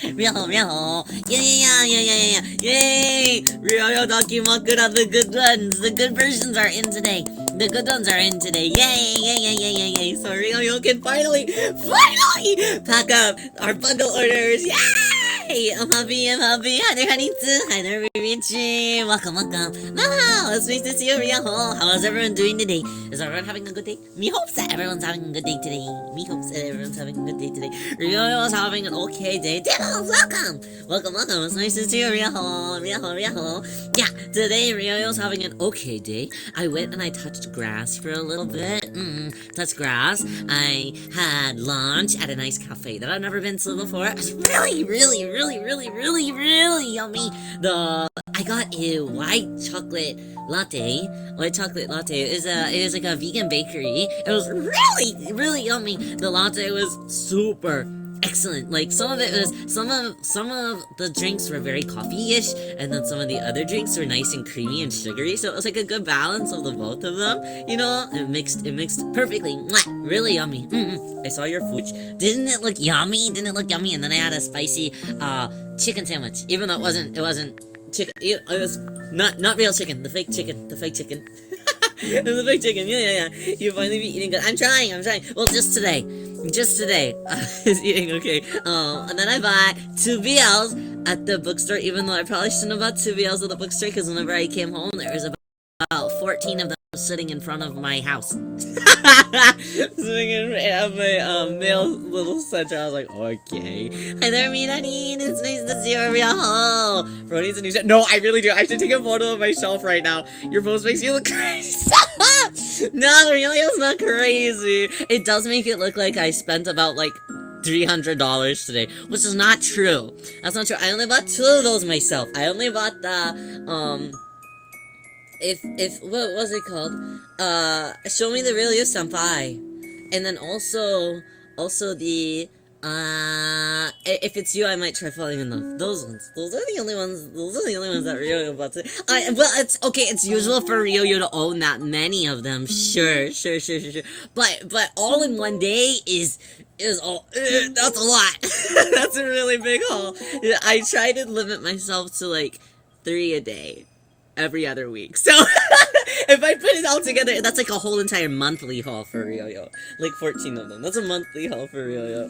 Ryo. Yeah. Yay! Ryo Dakimakura, the good ones. The good versions are in today. The good ones are in today. Yay! So Ryo can finally pack up our bundle orders. Yay! I'm happy. Hi there, honey-tsu. Hi there, Rimichi. Welcome. Wow, it's nice to see you, Ryo. How is everyone doing today? Is everyone having a good day? Me hopes that everyone's having a good day today. Ryo is having an okay day. Diddles, welcome. It's nice to see you, Ryo. Yeah, today Ryo's having an okay day. I went and I touched grass for a little bit. Touched grass. I had lunch at a nice cafe that I've never been to before. It was really yummy. I got a white chocolate latte. It is like a vegan bakery. It was really yummy. The latte was super excellent. Like some of the drinks were very coffee-ish, and then some of the other drinks were nice and creamy and sugary. So it was like a good balance of the both of them. You know, it mixed perfectly. Mwah! Really yummy. I saw your food. Didn't it look yummy? And then I had a spicy chicken sandwich, even though it wasn't chicken. It was not real chicken. The fake chicken. It was the fake chicken. Yeah. You finally be eating good. I'm trying. Well, just today, I was eating okay. And then I bought 2 BLs at the bookstore, even though I probably shouldn't have bought 2 BLs at the bookstore, because whenever I came home, there was about 14 of them sitting in front of my house. Sitting in my mail little center. I was like, okay. Hi there, Minani. It's nice to see you, Ryo. Brony's a new set. No, I really do. I should take a photo of myself right now. Your post makes you look crazy. No, Ryo's not crazy. It does make it look like I spent about like $300 today, which is not true. That's not true. I only bought 2 of those myself. I only bought the what was it called? Show me the real you, senpai. And then also the if it's you, I might try falling in love. Those ones. Those are the only ones that Ryo bought today. Well, it's okay. It's usual for Ryo to own that many of them. Sure. But all in one day is all. That's a lot. That's a really big haul. I try to limit myself to like 3 a day. Every other week. So, if I put it all together, that's like a whole entire monthly haul for Ryo. Like 14 of them. That's a monthly haul for Ryo.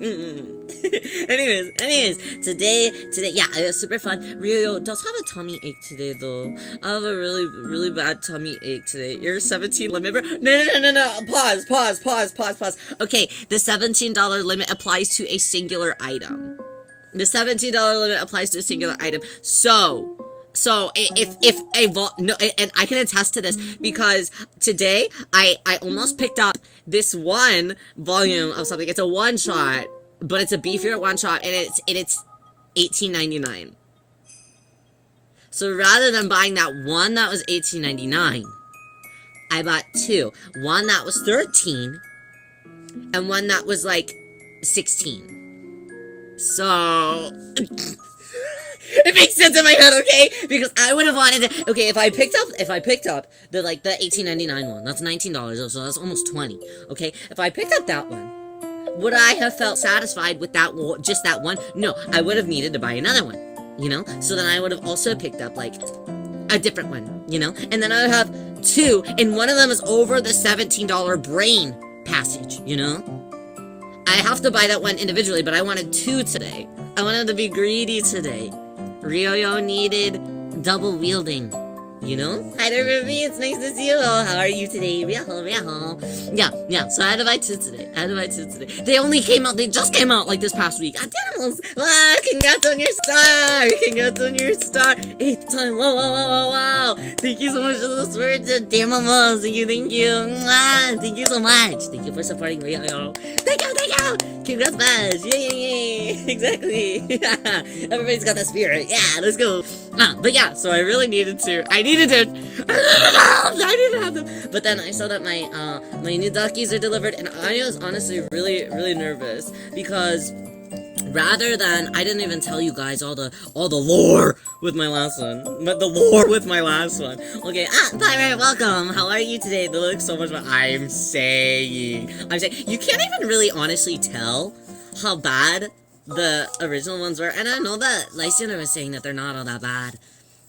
Anyways, today, yeah, it was super fun. Ryo does have a tummy ache today, though. I have a really bad tummy ache today. You're 17 limit. No. Pause. Okay, the $17 limit applies to a singular item. The $17 limit applies to a singular item. So and I can attest to this because today I almost picked up this one volume of something. It's a one shot, but it's a beefier one shot, and it's $18.99. So rather than buying that one that was $18.99, I bought 2. One that was $13, and one that was like $16. So. It makes sense in my head, okay? Because I would have wanted to. Okay, if I picked up the $18.99 one, that's $19, so that's almost $20. Okay, if I picked up that one, would I have felt satisfied with just that one? No, I would have needed to buy another one. You know, so then I would have also picked up like a different one. You know, and then I would have 2, and one of them is over the $17 brain passage. You know, I have to buy that one individually, but I wanted 2 today. I wanted to be greedy today. Ryo needed double wielding, you know? Hi there, Ruby. It's nice to see you. How are you today? Ryo. Yeah. So I had to buy 2 today. They just came out like this past week. Damn! Congrats on your star. 8th time. Wow. Thank you so much for those words. Damn, thank you. Mwah. Thank you so much. Thank you for supporting Ryo. Thank you. Congrats, Bash. Yay. Exactly. Everybody's got that spirit. Yeah, let's go. But yeah, so I really needed to. I needed to have them. But then I saw that my new duckies are delivered, and I was honestly really nervous because rather than I didn't even tell you guys all the lore with my last one, but the lore with my last one. Okay, Pirate, welcome. How are you today? They look so much fun. I'm saying you can't even really honestly tell how bad the original ones were. And I know that Lysander was saying that they're not all that bad.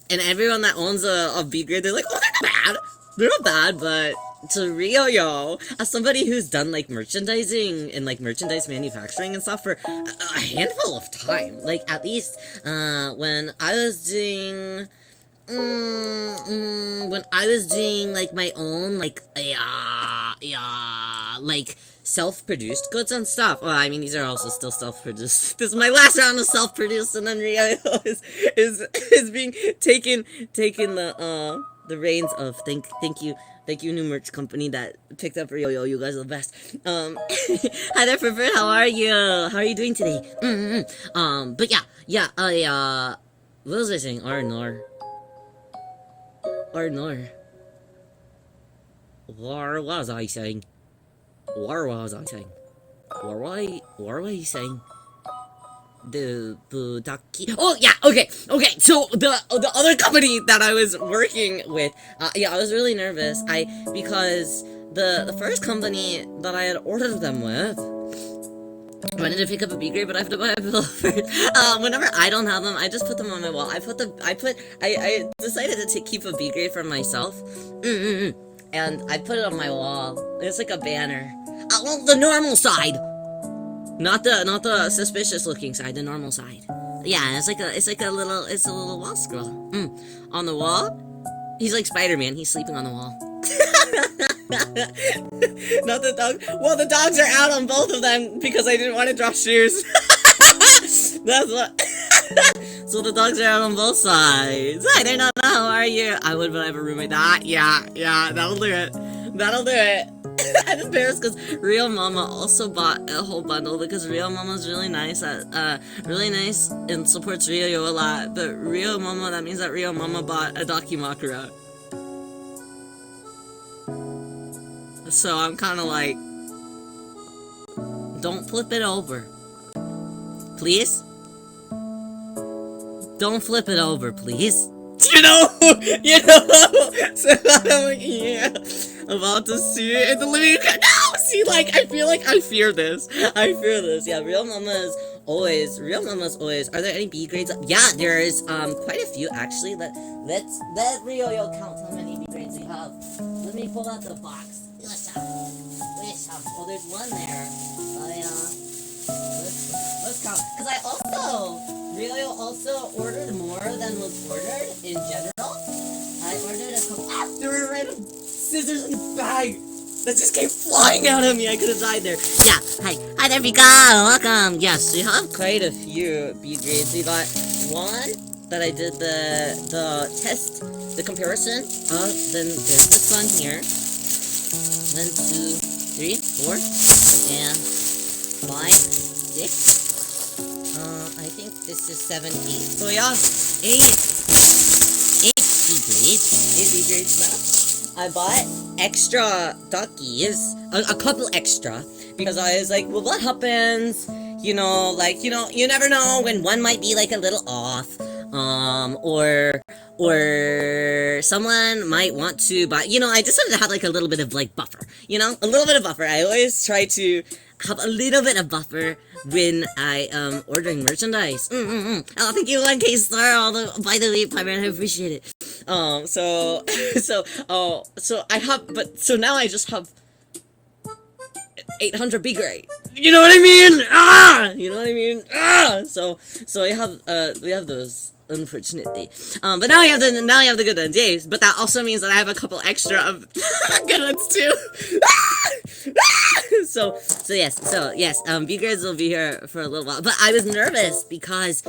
And everyone that owns a B grade, they're like, oh, they're not bad. They're not bad, but to Rio, as somebody who's done like merchandising and like merchandise manufacturing and stuff for a handful of time, like at least when I was doing like my own like like self-produced goods and stuff. Well, I mean, these are also still self-produced. This is my last round of self-produced, and then Rio is being taken the reins of. Thank you, new merch company that picked up Rio. You guys are the best. Hi there, Perfect. How are you? How are you doing today? But yeah. What was I saying? Arnor. What was I saying? What was I saying? What was I saying? The Budaki. Oh yeah, okay. So the other company that I was working with, I was really nervous. Because the first company that I had ordered them with wanted to pick up a B grade, but I have to buy a bill first. Whenever I don't have them, I just put them on my wall. I decided to keep a B grade for myself. And I put it on my wall. It's like a banner. Well, the normal side. Not the suspicious looking side, the normal side. Yeah, it's a little wall scroll. On the wall, he's like Spider-Man. He's sleeping on the wall. Not the dog. Well, the dogs are out on both of them because I didn't want to drop shoes. That's what. So the dogs are out on both sides. Hi there, Nana. How are you? I would, but I have a roommate. Yeah, that'll do it. I'm embarrassed because Real Mama also bought a whole bundle because Real Mama's really nice and supports Rio a lot. But Real Mama, that means that Real Mama bought a Dakimakura. So I'm kind of like, don't flip it over, please. Don't flip it over, please. You know. So I'm like, yeah, about to see it in the living room. No, see, like, I fear this. Yeah, Real Mama's always. Are there any B grades? Yeah, there's quite a few actually. Let Rio count how many B grades we have. Let me pull out the box. Well, there's one there. Let's count. Because Rio also ordered more than was ordered in general. I ordered a couple. There were random scissors in the bag that just came flying out of me. I could have died there. Yeah. Hi there, Vika. Welcome. Yes, we have quite a few B grades. We got one that I did the test, the comparison of. Then there's this one here. 1, 2, 3, 4, and 5, 6. I think this is 7, 8. So yeah, 8 B grades left. I bought extra duckies, a couple extra, because I was like, well, what happens? You never know when one might be like a little off, or someone might want to buy, I just wanted to have like a little bit of like buffer, a little bit of buffer. I always try to have a little bit of buffer when I am ordering merchandise. Oh, thank you, 1K Star, by the way, Pyman, I appreciate it. So now I just have 800 B grade. You know what I mean? So we have those, unfortunately. But now I have the good ones, yes. But that also means that I have a couple extra of good ones too. So yes, B grades will be here for a little while. But I was nervous because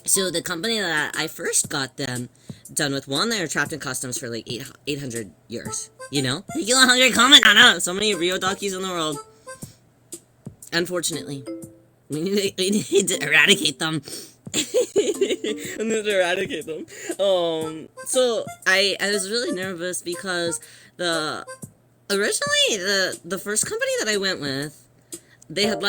so the company that I first got them done with, one, they were trapped in customs for like 800 years. Thank you, 100 comment. So many Rio Dockies in the world. Unfortunately, we need to eradicate them. So I was really nervous because originally the first company that I went with, they had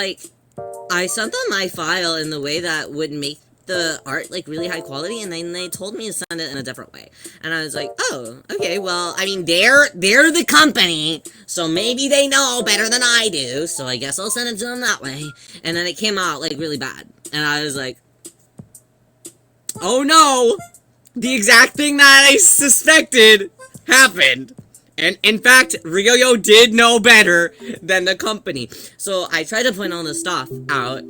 I sent them my file in the way that would make the art, like, really high quality, and then they told me to send it in a different way. And I was like, oh, okay, well, I mean, they're the company, so maybe they know better than I do, so I guess I'll send it to them that way. And then it came out, like, really bad. And I was like, oh no! The exact thing that I suspected happened. And, in fact, Rio did know better than the company. So, I tried to point all this stuff out,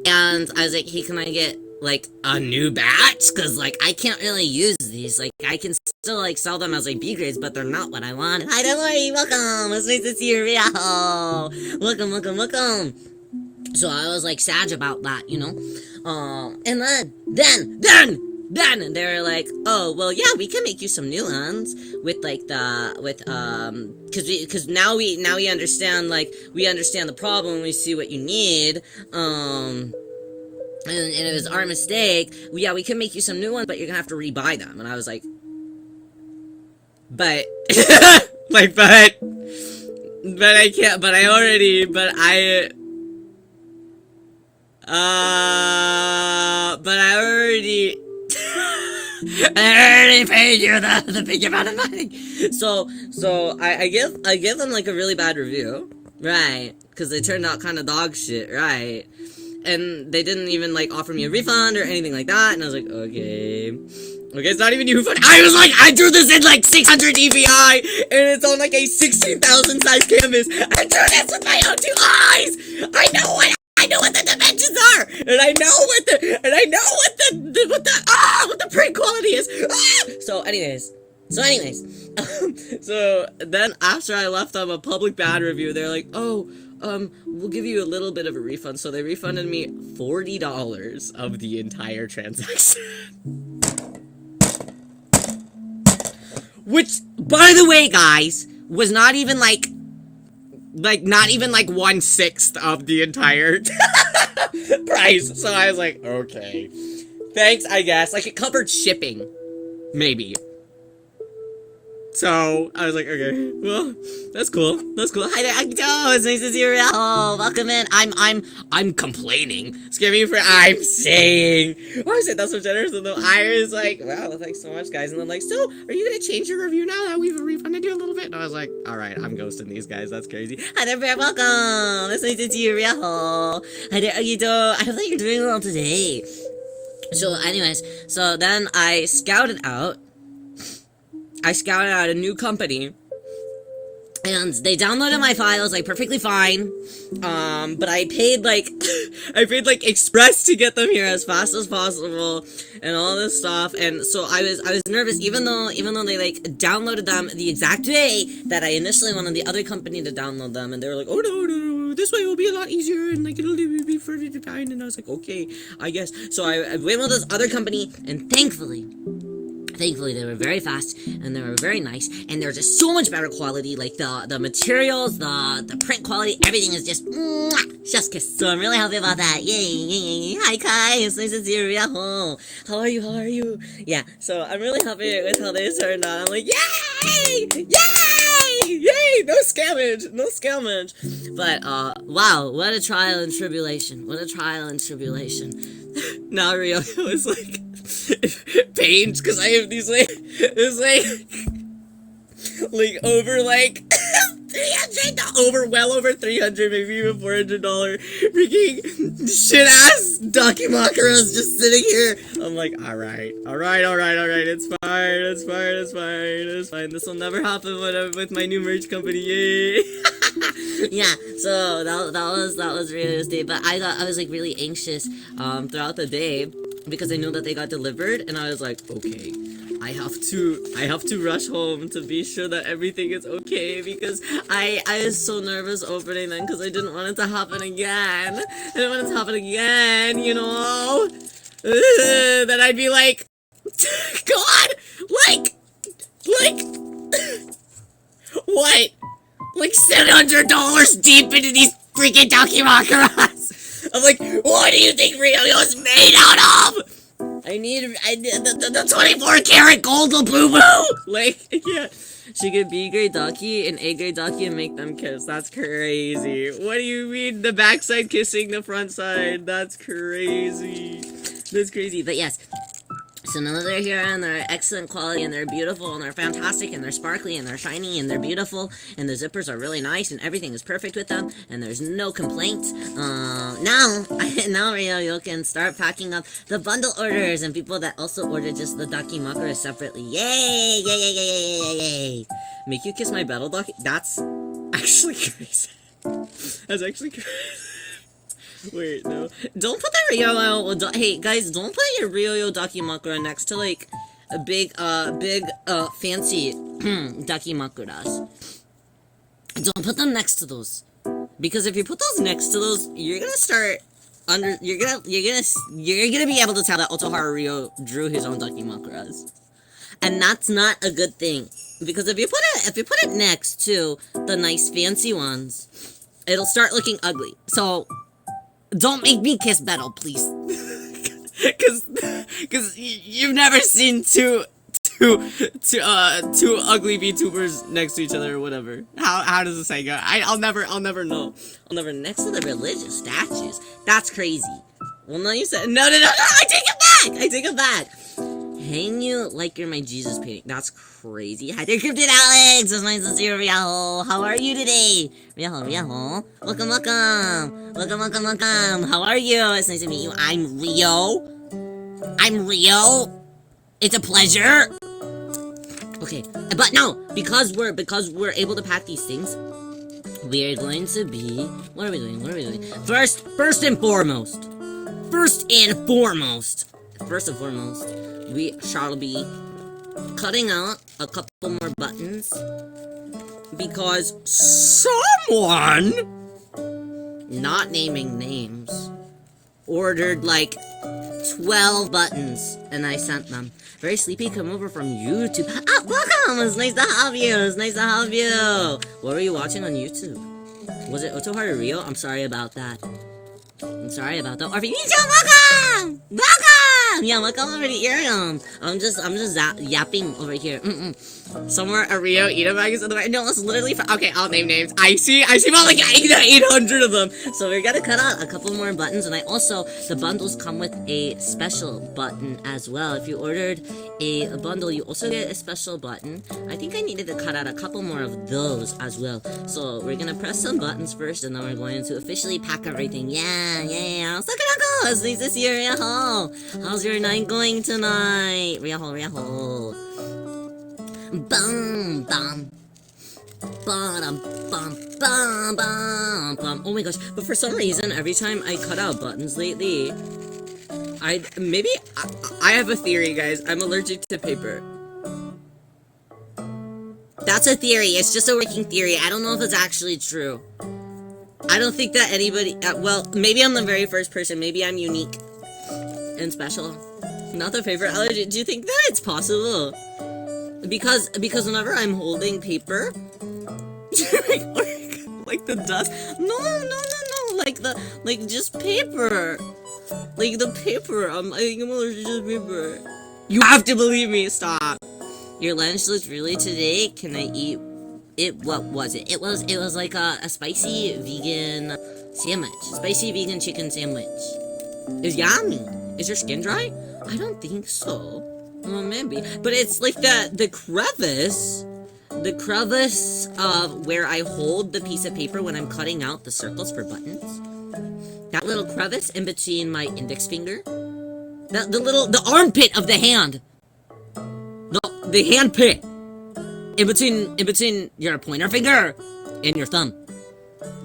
and I was like, hey, can I get, like, a new batch? Because, like, I can't really use these. Like, I can still, like, sell them as, like, B grades, but they're not what I want. Hi, Delori, welcome! It's nice to see you, Rio! Welcome, welcome, welcome! So, I was, like, sad about that, you know? And then they were like, oh, well, yeah, we can make you some new ones with, like, because now we understand, like, we understand the problem, we see what you need, and it was our mistake. Yeah, we can make you some new ones, but you're gonna have to rebuy them. And I was like, but, like, but I can't, but I already paid you the big amount of money. So I give them, like, a really bad review, right? Because they turned out kind of dog shit, right? And they didn't even, like, offer me a refund or anything like that. And I was like, okay, it's not even you. I was like, I drew this in, like, 600 DPI, and it's on, like, a 16,000 size canvas. I drew this with my own 2 eyes. I know what the dimensions are, and I know what the print quality is. So anyways, so then after I left them a public bad review, they're like, oh, we'll give you a little bit of a refund. So they refunded me $40 of the entire transaction. Which, by the way, guys, was not even like not even like 1/6 of the entire price. So I was like, okay, thanks, I guess. Like, it covered shipping, maybe. So I was like, okay, well, that's cool. Hi there, Akito. It's nice to see you. Oh, welcome in. I'm complaining. Excuse me for I'm saying. Why is it that's so generous? And I was like, wow, thanks so much, guys. And then, like, so are you gonna change your review now that we've refunded you a little bit? And I was like, all right, I'm ghosting these guys. That's crazy. Hi there, bear. Welcome. It's nice to see you, Ryo. Hi there, Akito. I hope that you're doing well today. So, anyways, so then I scouted out a new company, and they downloaded my files, like, perfectly fine, but I paid, like, express to get them here as fast as possible, and all this stuff, and so I was nervous, even though they, like, downloaded them the exact way that I initially wanted the other company to download them, and they were like, oh, no, this way will be a lot easier, and, like, it'll be further to time, and I was like, okay, I guess. So I went with this other company, and thankfully, they were very fast, and they were very nice, and they're just so much better quality, like, the materials, the print quality, everything is just, chef's kiss, so I'm really happy about that. Yay. Hi, Kai, it's nice to see you. How are you? Yeah, so I'm really happy with how they turned out. I'm like, yay! No scammage. But, wow, what a trial and tribulation. Now Rio is, like, pained, because I have these, like, over, like, well over $300, maybe even $400 freaking shit-ass Dakimakuras just sitting here. I'm like, alright, it's fine, this will never happen with my new merch company, yay! Yeah, so that was really state, but I was, like, really anxious, throughout the day, because I knew that they got delivered, and I was like, okay, I have to rush home to be sure that everything is okay, because I was so nervous opening them, because I didn't want it to happen again. You know? Then I'd be like, God, like, what? Like $700 deep into these freaking Dakimakuras. I'm like, what do you think Ryo's made out of? I need the 24 karat gold boo-boo! Like, yeah. She could B grade Daki and A grade Daki and make them kiss. That's crazy. What do you mean? The backside kissing the front side? That's crazy. That's crazy. But yes. So now that they're here and they're excellent quality and they're beautiful and they're fantastic and they're sparkly and they're shiny and they're beautiful and the zippers are really nice and everything is perfect with them and there's no complaints. Now Rio, you can start packing up the bundle orders and people that also order just the Dakimakura separately. Yay! Yay! Yay! Yay! Yay! Yay! Yay! Make you kiss my battle dog? That's actually crazy. That's actually crazy. Wait, no. Don't put the Ryo. Hey, guys, don't put your Ryo Dakimakura next to, like, a big, fancy Dakimakuras. Don't put them next to those. Because if you put those next to those, you're gonna start you're gonna be able to tell that Otoharu Ryo drew his own Dakimakuras. And that's not a good thing. Because if you put it next to the nice fancy ones, it'll start looking ugly. So don't make me kiss Betel, please. Cause you've never seen two ugly VTubers next to each other or whatever. How does the saying go? I'll never know. I'll never next to the religious statues. That's crazy. Well, no, you said no. I take it back. Hang you like you're my Jesus painting. That's crazy. Hi there, Cryptid Alex. It's nice to see you, Riaho. How are you today? Riaho. Welcome. How are you? It's nice to meet you. I'm Rio. It's a pleasure. Okay, but no, because we're able to pack these things, we are going to be. What are we doing? First and foremost, we shall be cutting out a couple more buttons because someone, not naming names, ordered like 12 buttons and I sent them. Very sleepy, come over from YouTube. Welcome! It's nice to have you. What were you watching on YouTube? Was it Otoharu Ryo? I'm sorry about that. Welcome! Yeah, welcome over to Irium. I'm just yapping over here. Somewhere a Rio Ida bag is on the way. No, it's literally okay, I'll name names. I see about like 800 of them. So we're gonna cut out a couple more buttons, and the bundles come with a special button as well. If you ordered a bundle, you also get a special button. I think I needed to cut out a couple more of those as well. So we're gonna press some buttons first, and then we're going to officially pack everything. Yeah. Sakurako, it's nice to see you, Riaho. How's your night going tonight? Riaho. Bum. Oh my gosh, but for some reason, every time I cut out buttons lately, I have a theory, guys. I'm allergic to paper. That's a theory. It's just a working theory. I don't know if it's actually true. I don't think that anybody, well, maybe I'm the very first person. Maybe I'm unique and special. Not the paper allergy. Do you think that it's possible? Because whenever I'm holding paper, like the dust. No. Like just paper. Like the paper. I'm allergic to paper. You have to believe me. Stop. Your lunch looks really today. Can I eat it? What was it? It was like a spicy vegan sandwich. Spicy vegan chicken sandwich. It's yummy. Is your skin dry? I don't think so. Well, maybe. But it's like the crevice of where I hold the piece of paper when I'm cutting out the circles for buttons. That little crevice in between my index finger. The armpit of the hand. The hand pit. In between your pointer finger and your thumb.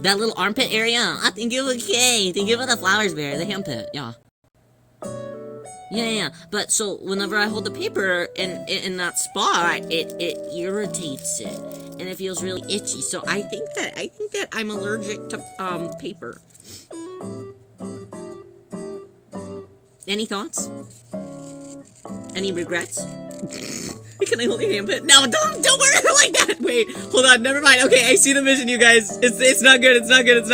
That little armpit area. I think it's okay. Thank you for the flowers, Bear. The hand pit. Yeah. Yeah. But so whenever I hold the paper in that spot, it irritates it, and it feels really itchy. So I think that I'm allergic to paper. Any thoughts? Any regrets? Can I hold your hand? No, don't wear it like that. Wait, hold on. Never mind. Okay, I see the vision, you guys. It's not good. It's not good.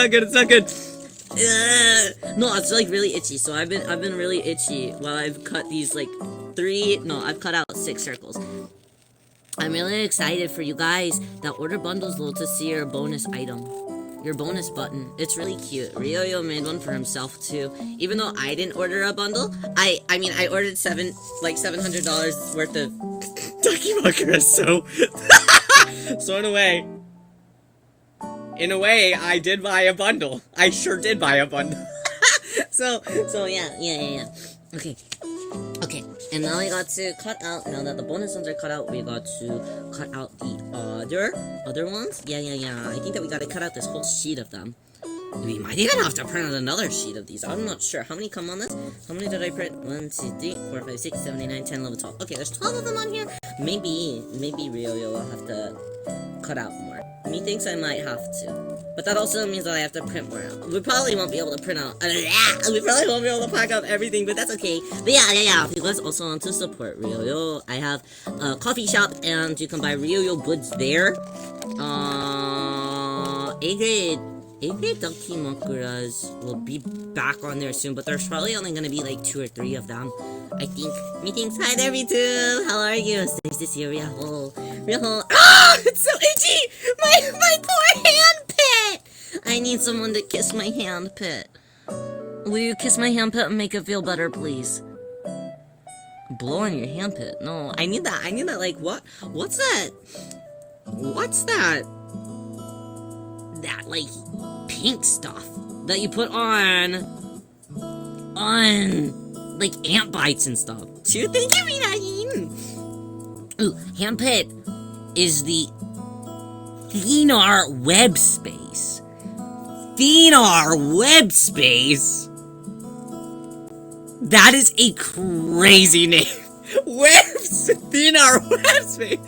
No, it's like really itchy. So I've been really itchy while I've cut these I've cut out 6 circles. I'm really excited for you guys that order bundles though to see your bonus item. your bonus button. It's really cute. Ryoyo made one for himself too. Even though I didn't order a bundle, I mean I ordered $700 worth of Dakimakura, so in a way, I did buy a bundle. I sure did buy a bundle. so yeah. Okay, and now we got to cut out, now that the bonus ones are cut out, we got to cut out the other ones. Yeah, I think that we gotta cut out this whole sheet of them. We might even have to print out another sheet of these. I'm not sure. How many come on this? How many did I print? 1, 2, 3, 4, 5, 6, 7, 8, 9, 10, 11, 12. Okay, there's 12 of them on here. Maybe Ryoyo will have to cut out more. Methinks I might have to. But that also means that I have to print more out. We probably won't be able to print out. We probably won't be able to pack up everything, but that's okay. But yeah. If you guys also want to support Ryoyo, I have a coffee shop, and you can buy Ryoyo goods there. A-grade Dakimakuras will be back on there soon, but there's probably only gonna be like 2 or 3 of them, I think. Methinks, hi there, V2! How are you? It's nice to see you, real hole. Ah! It's so itchy! My poor hand pit! I need someone to kiss my hand pit. Will you kiss my hand pit and make it feel better, please? Blow on your hand pit. No, I need that, like, what's that? What's that? That, like, pink stuff that you put on, like, ant bites and stuff. Thank you, Rinahin! Ooh, hand pit is the Thenar web space. Thenar web space? That is a crazy name. Thenar web space.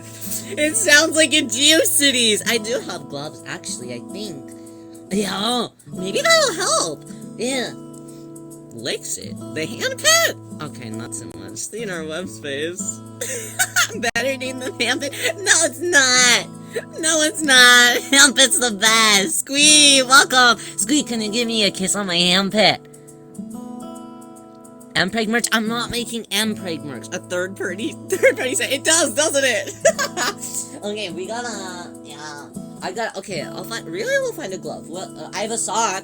It sounds like a GeoCities. I do have gloves, actually, I think. Yeah, maybe that'll help. Yeah. Licks it. The hand pit? Okay, not so much. Thenar web space. Better name than hand pit? No, it's not. No, it's not. Hand pit's the best. Squee, welcome. Squee, can you give me a kiss on my hand pit? Mpreg merch? I'm not making Mpreg merch. A third party set. It does, doesn't it? Okay, we gotta, yeah. I'll find, really? We'll find a glove. Well, I have a sock.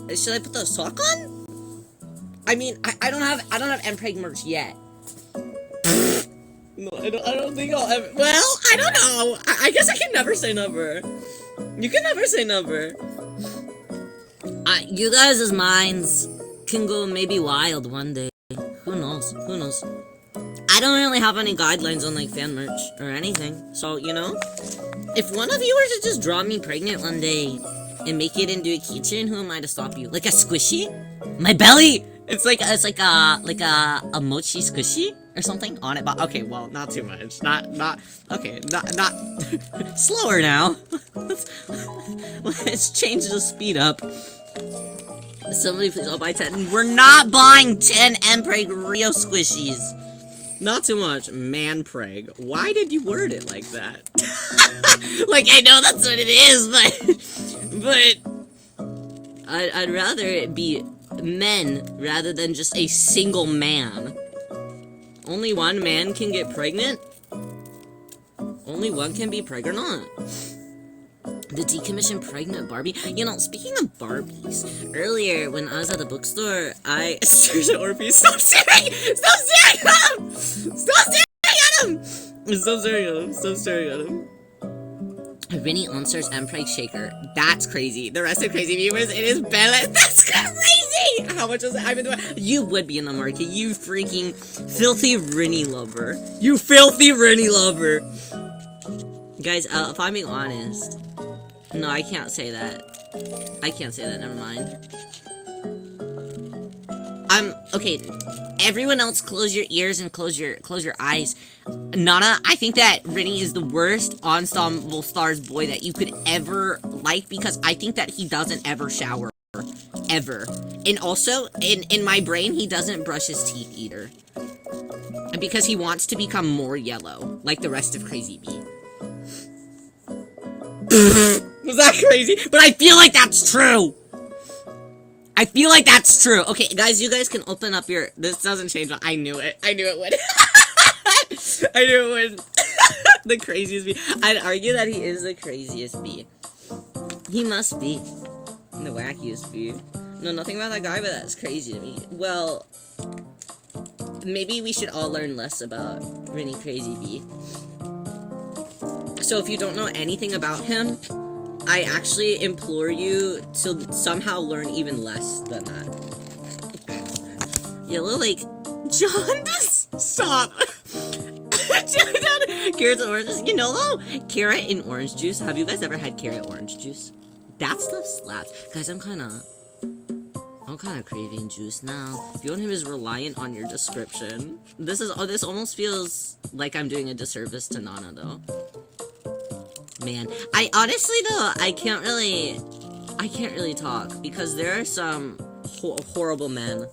Should I put the sock on? I mean, I don't have Mpreg merch yet. No, I don't think I'll ever, well, I don't know. I guess I can never say never. You can never say never. You guys' minds can go maybe wild one day. Who knows? I don't really have any guidelines on, like, fan merch or anything. So, you know, if one of you were to just draw me pregnant one day and make it into a keychain, who am I to stop you? Like a squishy? My belly! It's like a mochi squishy or something on it. But okay, well, not too much. Not slower now. Let's change the speed up. Somebody please, I'll buy 10. We're not buying 10 Mpreg Rio squishies. Not too much. Manpreg. Why did you word it like that? Like, I know that's what it is, but I'd rather it be men rather than just a single man. Only one man can get pregnant? Only one can be pregnant or not? The decommissioned pregnant Barbie. You know, speaking of Barbies, earlier when I was at the bookstore, I stared at Orpheus. Stop staring! Stop staring at him! Stop staring at him! Stop staring at him. Vinny Onstar's Mpreg Shaker. That's crazy. The rest of crazy viewers, it is Bella. That's crazy! How much is it? I've been doing. You would be in the market, you freaking filthy Rennie lover. You filthy Rennie lover. Guys, if I'm being honest. No, I can't say that. Never mind. Okay. Everyone else, close your ears and close your eyes. Nana, I think that Rennie is the worst Ensemble Stars boy that you could ever like, because I think that he doesn't ever shower. Ever. And also, in my brain, he doesn't brush his teeth either. Because he wants to become more yellow, like the rest of Crazy Bee. Was that crazy? But I feel like that's true! Okay, guys, you guys can open up your... This doesn't change. I knew it would. I knew it would. The craziest bee. I'd argue that he is the craziest bee. He must be the wackiest bee. No, nothing about that guy, but that's crazy to me. Well, maybe we should all learn less about Rennie Crazy Bee. So if you don't know anything about him, I actually implore you to somehow learn even less than that. You look like John. Just stop. Carrots and oranges. You know though, carrot and orange juice. Have you guys ever had carrot orange juice? That stuff slaps, guys. I'm kind of craving juice now. If your name is reliant on your description, this almost feels like I'm doing a disservice to Nana though. Man, I honestly though, I can't really talk because there are some horrible men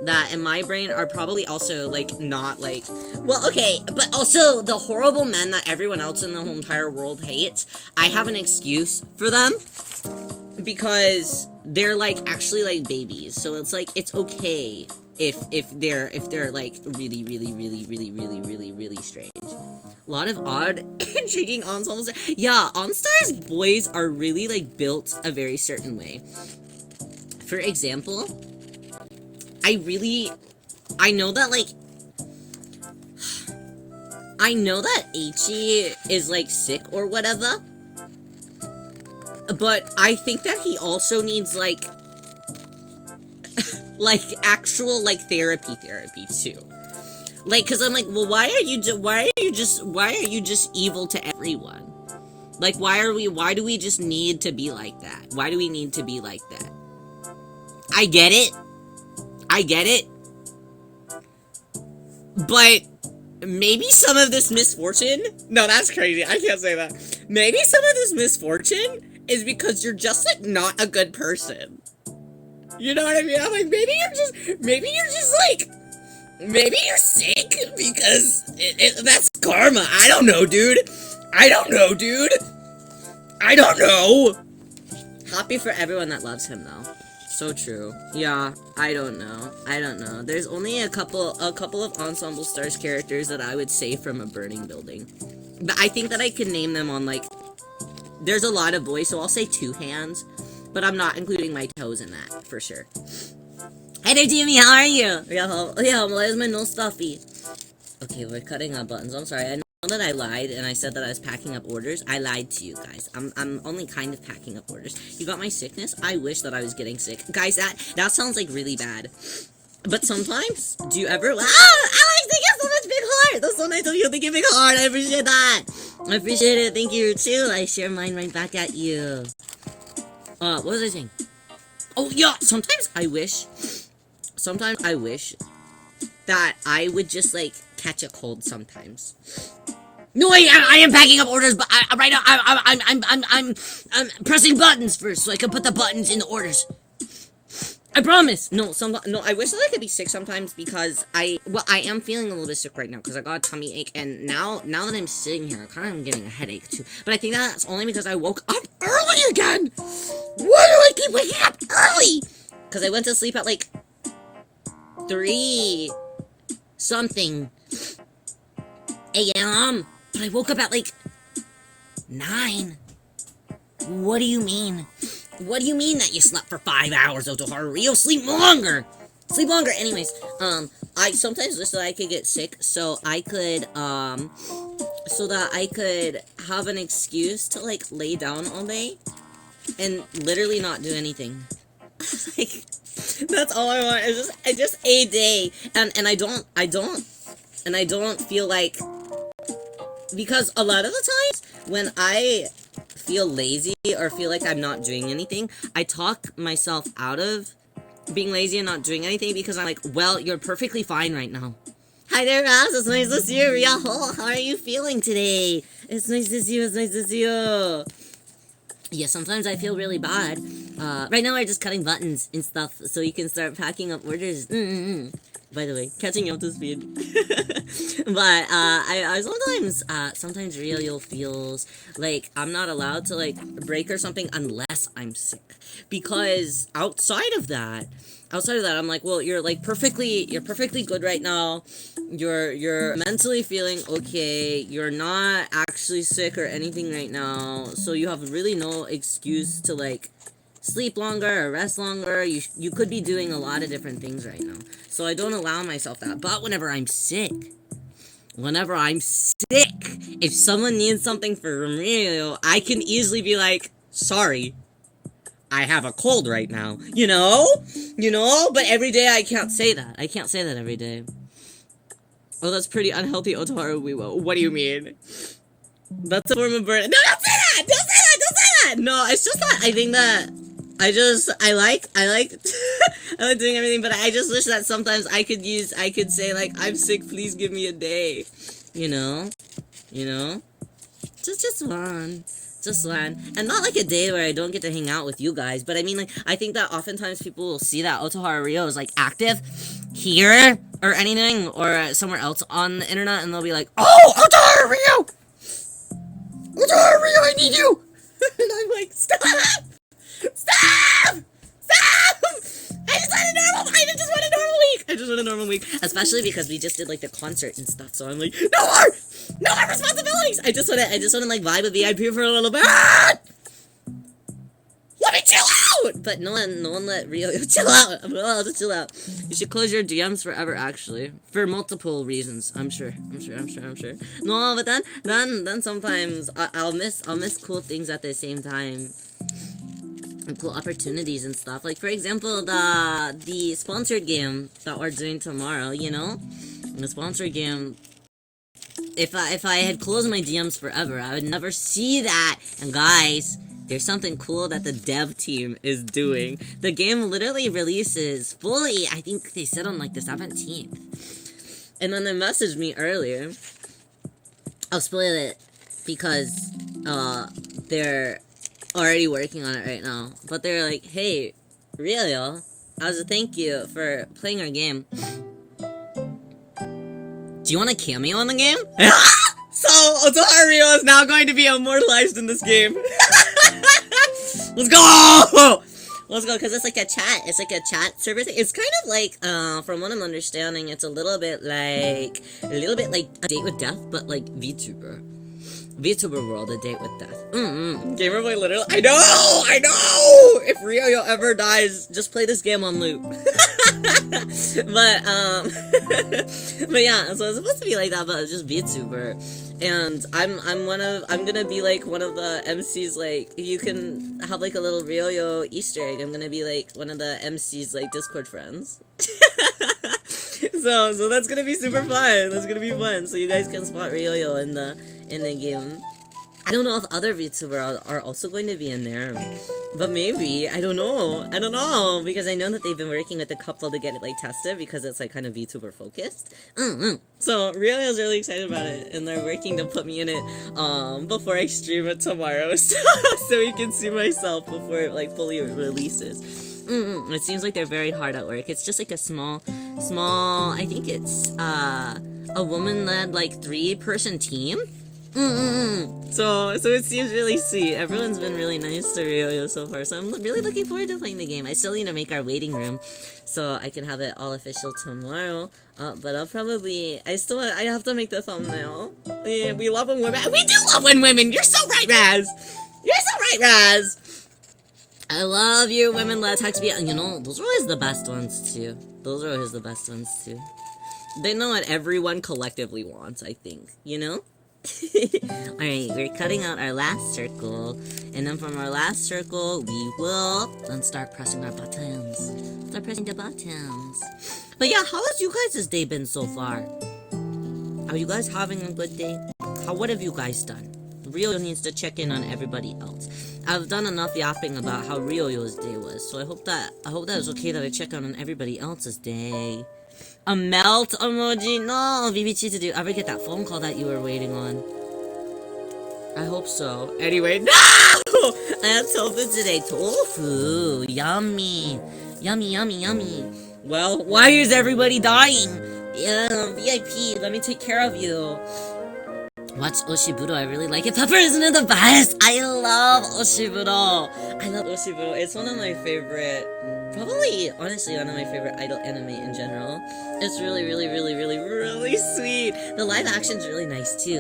that in my brain are probably also like not like, well, okay, but also the horrible men that everyone else in the whole entire world hates. I have an excuse for them because they're like actually like babies, so it's like it's okay if they're like really strange. A lot of odd, intriguing ensembles. Yeah, OnStar's boys are really, like, built a very certain way. For example, I know that, like, I know that Ichi is, like, sick or whatever, but I think that he also needs, like, like, actual, like, therapy too. Like, cause I'm like, well, why are you just evil to everyone? Like, why do we just need to be like that? Why do we need to be like that? I get it. But, maybe some of this misfortune, no, that's crazy, I can't say that. Maybe some of this misfortune is because you're just, like, not a good person. You know what I mean? I'm like, maybe you're just, like, maybe you're sick because that's karma. I don't know, dude. I don't know. Happy for everyone that loves him, though. So true. Yeah, I don't know. There's only a couple of Ensemble Stars characters that I would say from a burning building. But I think that I can name them on, like, there's a lot of boys, so I'll say 2 hands. But I'm not including my toes in that, for sure. Hey there, Jimmy, how are you? Yeah, where's my nose stuffy? Okay, we're cutting out buttons. I'm sorry, I know that I lied, and I said that I was packing up orders. I lied to you guys. I'm only kind of packing up orders. You got my sickness? I wish that I was getting sick. Guys, that sounds like really bad. But sometimes, do you ever... Ah! Alex, thank you so much, big heart! That's so nice of you. Thank you, big heart. I appreciate that. I appreciate it. Thank you, too. I share mine right back at you. What was I saying? Oh, yeah, sometimes I wish that I would just, like, catch a cold sometimes. No, I am packing up orders, but right now, I'm pressing buttons first, so I can put the buttons in the orders. I promise! No, I wish that I could be sick sometimes because I am feeling a little bit sick right now because I got a tummy ache, and now that I'm sitting here, I kind of am getting a headache too. But I think that's only because I woke up early again! Why do I keep waking up early? Because I went to sleep at like 3 something a.m. But I woke up at like 9. What do you mean? What do you mean that you slept for 5 hours, Otoharu? You'll sleep longer! Sleep longer! Anyways, I sometimes wish that I could get sick so I could, so that I could have an excuse to, like, lay down all day and literally not do anything. Like, that's all I want. It's just a day. And I don't feel like, because a lot of the times when I feel lazy or feel like I'm not doing anything, I talk myself out of being lazy and not doing anything because I'm like, well, you're perfectly fine right now. Hi there, Ross. It's nice to see you. Riaho, how are you feeling today? It's nice to see you. Yeah, sometimes I feel really bad. Right now we're just cutting buttons and stuff so you can start packing up orders. By the way, catching up to speed. But I sometimes Rio feels like I'm not allowed to like break or something unless I'm sick. Because outside of that, I'm like, well, you're perfectly good right now. You're mentally feeling okay. You're not actually sick or anything right now. So you have really no excuse to like sleep longer or rest longer. You could be doing a lot of different things right now. So I don't allow myself that. But whenever I'm sick, if someone needs something from Rio, I can easily be like, sorry, I have a cold right now. You know? But every day I can't say that. I can't say that every day. Oh, that's pretty unhealthy, Otoharu Wiwo. What do you mean? That's a form of burden. No, don't say that! Don't say that! Don't say that! No, it's just that I think that I like I like doing everything, but I just wish that sometimes I could say like, I'm sick, please give me a day. You know? Just one. Just one. And not like a day where I don't get to hang out with you guys, but I mean, like, I think that oftentimes people will see that Otoharu Rio is like active here or anything or somewhere else on the internet, and they'll be like, oh, Otoharu Rio! Otoharu Rio, I need you! And I'm like, stop! Stop! Stop! I just want a normal week. Especially because we just did like the concert and stuff. So I'm like, no more responsibilities. I just wanna like vibe with VIP for a little bit. Let me chill out. But no one let Rio chill out. I'm not allowed to chill out. You should close your DMs forever. Actually, for multiple reasons. I'm sure. No, but then sometimes I'll miss cool things at the same time. And cool opportunities and stuff. Like, for example, the sponsored game that we're doing tomorrow, you know? The sponsored game, if I had closed my DMs forever, I would never see that. And guys, there's something cool that the dev team is doing. The game literally releases fully, I think they said on like the 17th. And then they messaged me earlier. I'll spoil it because they're already working on it right now. But they're like, hey, Rio, as a thank you for playing our game, do you want a cameo in the game? So, Otoharu Rio is now going to be immortalized in this game. Let's go! Let's go, because it's like a chat service. It's kind of like, from what I'm understanding, it's a little bit like A Date with Death, but like VTuber World, A Date with Death. Gamerboy literally. I know! If Rio ever dies, just play this game on loop. But yeah, so it's supposed to be like that, but it's just VTuber. And I'm gonna be like one of the MCs, like, you can have like a little Rio Easter egg. I'm gonna be like one of the MCs, like, Discord friends. So that's gonna be super fun. So you guys can spot Rio in the game. I don't know if other VTubers are also going to be in there, but maybe. I don't know, because I know that they've been working with a couple to get it like tested, because it's like kind of VTuber focused. So Rio's really excited about it, and they're working to put me in it before I stream it tomorrow, so you can see myself before it like fully releases. It seems like they're very hard at work. It's just like a small, I think it's a woman-led like 3-person team. So it seems really sweet. Everyone's been really nice to Rio so far, so I'm really looking forward to playing the game. I still need to make our waiting room so I can have it all official tomorrow. But I have to make the thumbnail. Yeah, we love when women. We do love when women. You're so right, Raz. I love you, women. Let's text me. You know, those are always the best ones too. They know what everyone collectively wants, I think. You know? Alright, we're cutting out our last circle, and then from our last circle, we will then start pressing our buttons. But yeah, how has you guys' day been so far? Are you guys having a good day? What have you guys done? Rio needs to check in on everybody else. I've done enough yapping about how Rio's day was, so I hope that it's okay that I check on everybody else's day. A melt emoji? No, VBT, did you ever get that phone call that you were waiting on? I hope so. Anyway, no! I had tofu today. Tofu! Yummy! Yummy. Well, why is everybody dying? Yeah, VIP, let me take care of you. Watch Oshiburo, I really like it. Pepper, isn't it the best? I love Oshiburo. I love Oshiburo. It's one of my favorite, probably, honestly, one of my favorite idol anime in general. It's really, really, really, really, really sweet. The live action's really nice, too.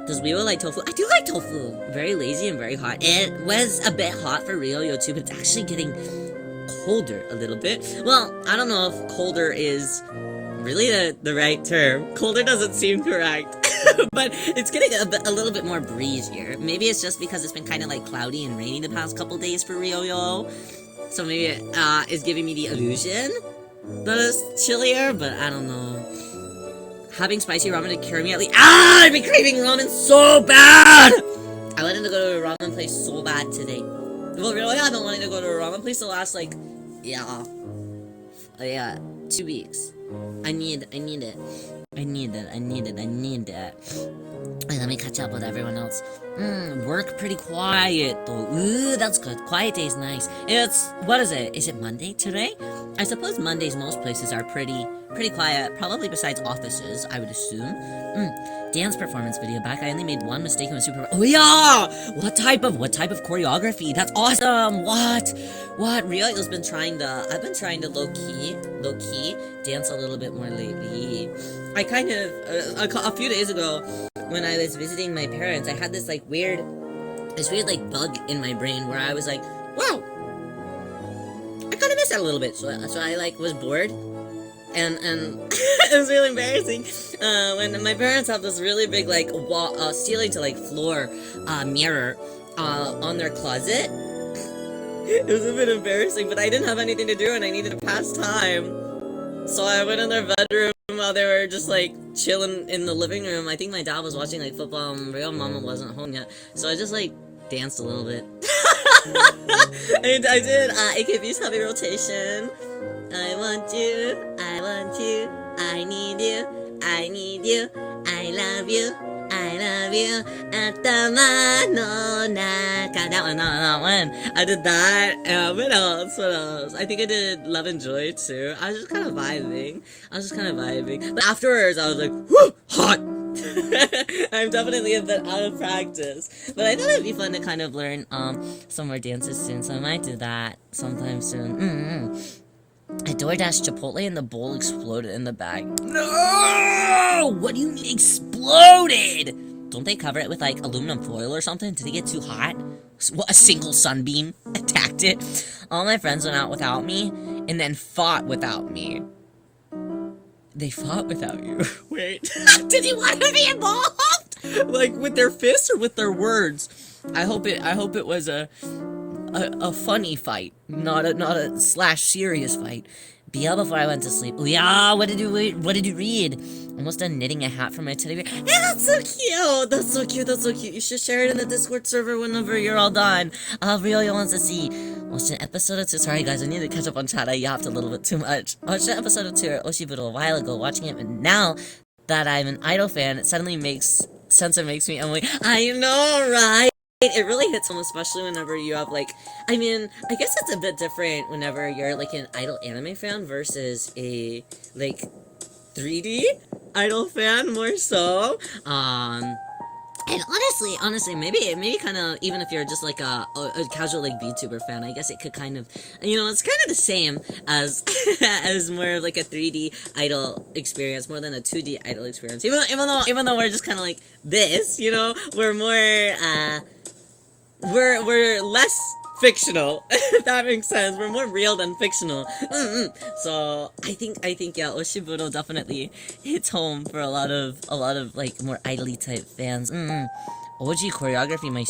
Does Weibo like tofu? I do like tofu. Very lazy and very hot. It was a bit hot for Ryoyo, too, but it's actually getting colder a little bit. Well, I don't know if colder is really the right term. Colder doesn't seem correct. But it's getting a little bit more breezier. Maybe it's just because it's been kind of like cloudy and rainy the past couple days for Ryoyo. So maybe it is giving me the illusion that it's chillier, but I don't know. Having spicy ramen to carry me at least. I've been craving ramen so bad! I wanted to go to a ramen place so bad today. Well, really, I've been wanting to go to a ramen place the last, like, 2 weeks. I need it. I need it. Wait, let me catch up with everyone else. Work pretty quiet though. Ooh, that's good. Quiet day's nice. What is it? Is it Monday today? I suppose Mondays most places are pretty quiet, probably besides offices, I would assume. Dance performance video back. I only made one mistake and was super. Oh yeah! What type of choreography? That's awesome! What? Ryoyo's been trying to. I've been trying to low key dance a little bit more lately. I kind of a few days ago when I was visiting my parents, I had this weird like bug in my brain where I was like, wow, I kind of miss that a little bit. So I was bored. And it was really embarrassing when my parents have this really big wall, ceiling to floor mirror on their closet. It was a bit embarrassing, but I didn't have anything to do and I needed to pass time. So I went in their bedroom while they were just chilling in the living room. I think my dad was watching football and real mama wasn't home yet. So I just danced a little bit. And I did AKB's Heavy Rotation. I want you, I need you, I love you, Atama no naka. That one. I did that. What else? I think I did Love and Joy too. I was just kind of vibing. But afterwards, I was like, whoo, hot! I'm definitely a bit out of practice. But I thought it'd be fun to kind of learn some more dances soon, so I might do that sometime soon. I DoorDashed Chipotle and the bowl exploded in the bag. No! What do you mean exploded? Don't they cover it with aluminum foil or something? Did it get too hot? A single sunbeam attacked it. All my friends went out without me and then fought without me. They fought without you. Wait. Did you want to be involved? With their fists or with their words? I hope it was a funny fight, not a /serious fight. BL before I went to sleep. Oh yeah, what did you read? Almost done knitting a hat for my teddy bear. Hey, that's so cute. You should share it in the Discord server whenever you're all done. Ryoyo wants to see. Watched an episode of 2. Sorry guys, I need to catch up on chat. I yapped a little bit too much. Watched an episode of 2 at Oshiburo a while ago, watching it, but now that I'm an idol fan, it suddenly makes sense and makes me, I'm like, I know, right? It really hits home, especially whenever you have I guess it's a bit different whenever you're an idol anime fan versus a 3D idol fan more so. And honestly, maybe kind of, even if you're just a casual VTuber fan, I guess it could kind of, it's kind of the same as as more of a 3D idol experience, more than a 2D idol experience. Even though we're just kind of this, we're more we're less fictional, if that makes sense. We're more real than fictional. So I think yeah, Oshiburo definitely hits home for a lot of more idly type fans. OG choreography, me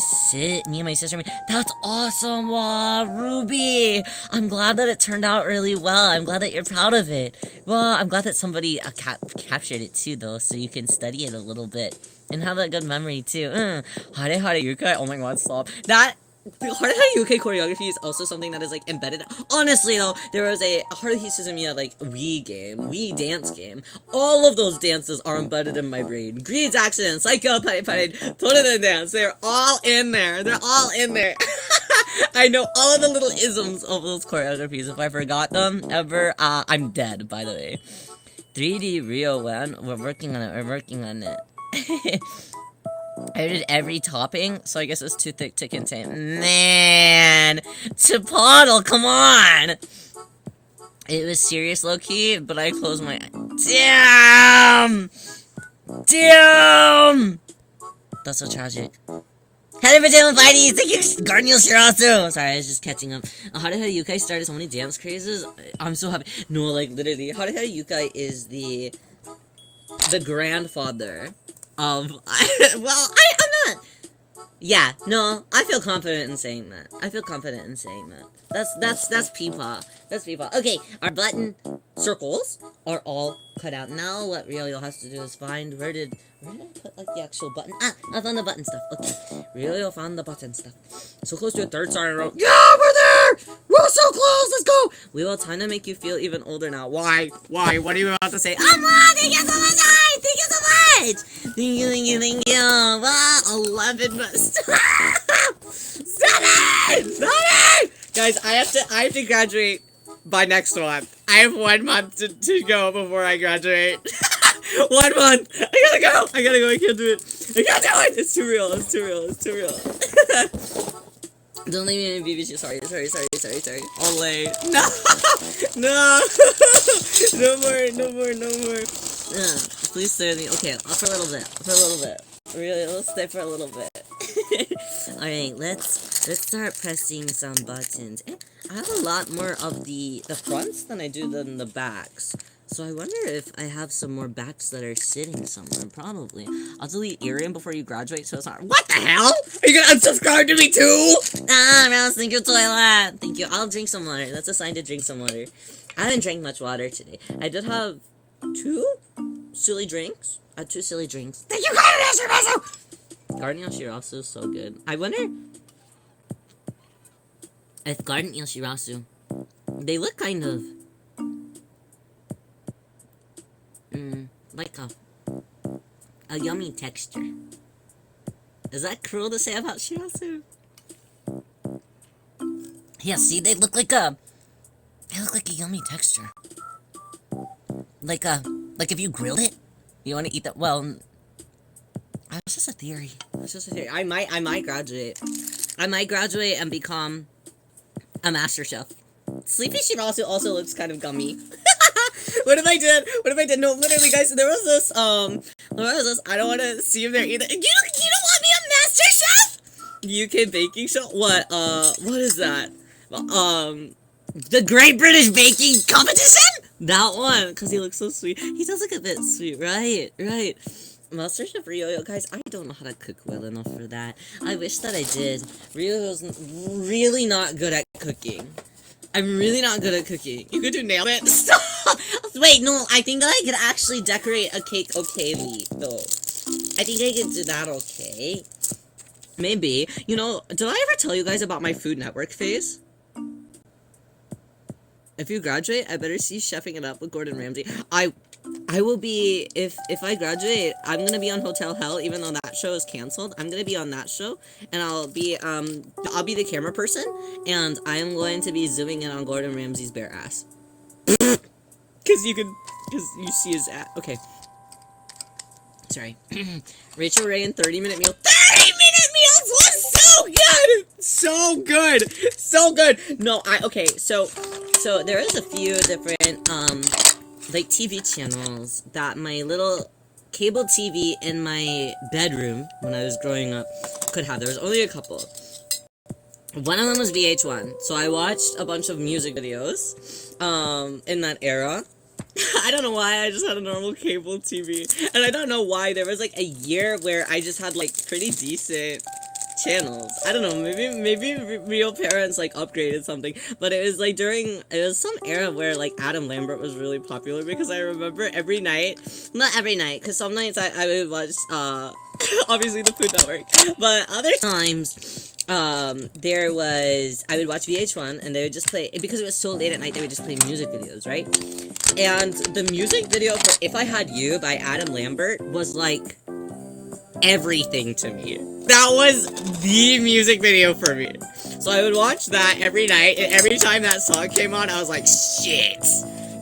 and my sister made. That's awesome! Wow, Ruby! I'm glad that it turned out really well. I'm glad that you're proud of it. Well, I'm glad that somebody captured it too, though, so you can study it a little bit. And have a good memory, too. Hare Hare Yukai, oh my god, stop. That Hare Hare Yukai choreography is also something that is embedded. Honestly though, there was a Haruhi Suzumiya Wii dance game. All of those dances are embedded in my brain. Greed's Accident, Psycho Parade, Toriden Dance, they're all in there. I know all of the little isms of those choreographies. If I forgot them ever, I'm dead, by the way. 3D Rio 1, we're working on it, I did every topping, so I guess it's too thick to contain. Man! Chipotle, come on! It was serious low-key, but I closed my eyes. Damn! Damn! That's so tragic. Hello, Pajama Fighties! Thank you, Guardian Shirasu! Sorry, I was just catching up. How did Yukai started so many dance crazes? I'm so happy. No, like, literally, how Yukai is the grandfather of... I'm not... Yeah, no, I feel confident in saying that. That's Peepaw. That's Peepaw. Okay, our button circles are all cut out. Now what Ryo has to do is find where did I put like the actual button? I found the button stuff. Okay. Ryo found the button stuff. So close to a third star in a row. Yeah, we're there! We're so close! Let's go! We will time to make you feel even older now. Why? What are you about to say? Thank you so much! Thank you so much! Thank you. Wow, 11 7! Guys, I have to graduate by next month. I have 1 month to go before I graduate. 1 month! I gotta go! I can't do it. It's too real. Don't leave me in BBC. Sorry. Olay. No! No more. Please stay with me. Okay, for a little bit. Really, let's stay for a little bit. Alright, let's start pressing some buttons. I have a lot more of the fronts than I do than the backs. So I wonder if I have some more backs that are sitting somewhere. Probably. I'll delete Irium before you graduate, so it's not— What the hell? Are you gonna unsubscribe to me too? Rouse, thank you, toilet. Thank you. I'll drink some water. That's a sign to drink some water. I haven't drank much water today. I did have 2 silly drinks. Thank you, Guardian Shirasu! Guardian Shirasu is so good. I wonder if Guardian Shirasu, they look kind of like a yummy texture. Is that cruel to say about Shirasu? Yeah, see, they look like a yummy texture. Like if you grilled it, you want to eat that. Well, it's just a theory. I might graduate. And become a master chef. Sleepy Shirasu also looks kind of gummy. What if I did? No, literally, guys, there was this, I don't want to see him there either. You don't want me a master chef? UK baking show? What is that? The Great British Baking Competition? That one, because he looks so sweet. He does look a bit sweet, right? Master Chef Ryo, guys, I don't know how to cook well enough for that. I wish that I did. Ryo's really not good at cooking. I'm really not good at cooking. You could do nail it. Stop! Wait, no, I think that I could actually decorate a cake okayly, though. I think I could do that okay. Maybe. You know, did I ever tell you guys about my Food Network phase? If you graduate, I better see chefing it up with Gordon Ramsay. I will be, if I graduate, I'm gonna be on Hotel Hell, even though that show is canceled. I'm gonna be on that show, and I'll be the camera person, and I'm going to be zooming in on Gordon Ramsay's bare ass. Because you see his ass. Okay. Sorry. Rachel Ray and 30-minute meal. 30-minute meals was so good! So good! No, okay, so there is a few different, like, TV channels that my little cable TV in my bedroom when I was growing up could have. There was only a couple. One of them was VH1, so I watched a bunch of music videos, in that era. I don't know why, I just had a normal cable TV, and I don't know why, there was, like, a year where I just had, like, pretty decent channels. I don't know, maybe real parents, like, upgraded something, but it was, like, it was some era where, like, Adam Lambert was really popular, because I remember every night, not every night, because some nights I would watch, obviously the Food Network, but other times, I would watch VH1, and they would just play, because it was so late at night, they would just play music videos, right? And the music video for If I Had You by Adam Lambert was, like, everything to me. That was the music video for me. So I would watch that every night, and every time that song came on, I was like, shit,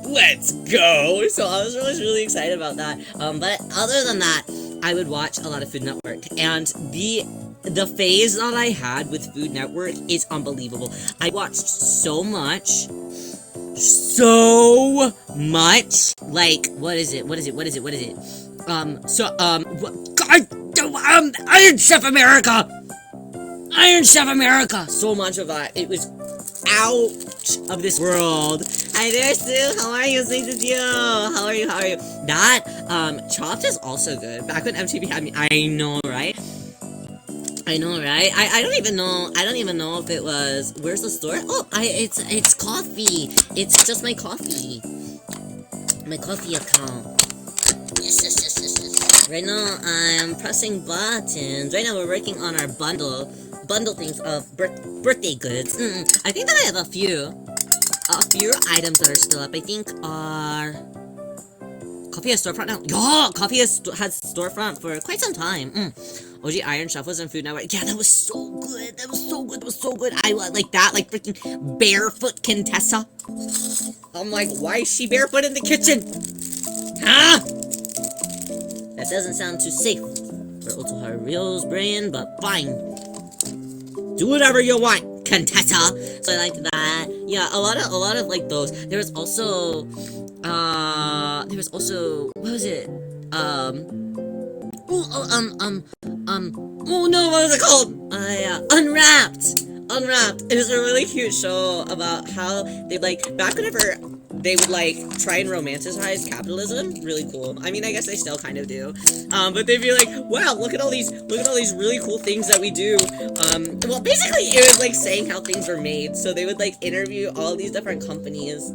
let's go. So I was really excited about that. But other than that, I would watch a lot of Food Network, and the phase that I had with Food Network is unbelievable. I watched so much, like, what is it? Iron Chef America! So much of that. It was out of this world. Hi there, Sue. How are you? It's nice to see you. How are you? That, Chopped is also good. Back when MTV had me. I know, right? I don't even know if it was. Where's the store? Oh, it's coffee. It's just my coffee. My coffee account. Yes. Right now, I'm pressing buttons. Right now, we're working on our bundle things of birthday goods. I think that I have a few items that are still up. I think are Coffee has storefront now. Yeah, Coffee has storefront for quite some time. OG Iron Chef was in Food Network. Yeah, that was so good. That was so good. I like that, like freaking barefoot Contessa. I'm like, why is she barefoot in the kitchen? Huh? That doesn't sound too safe for Ultra Rio's brain, but fine. Do whatever you want, Contessa. So I like that. Yeah, a lot of like those. There was also, what was it? Oh no, what was it called? Unwrapped. It was a really cute show about how they, like, back whenever they would, like, try and romanticize capitalism. Really cool. I mean, I guess they still kind of do. But they'd be like, wow, look at all these really cool things that we do. Well, basically, it was, like, saying how things were made. So they would, like, interview all these different companies.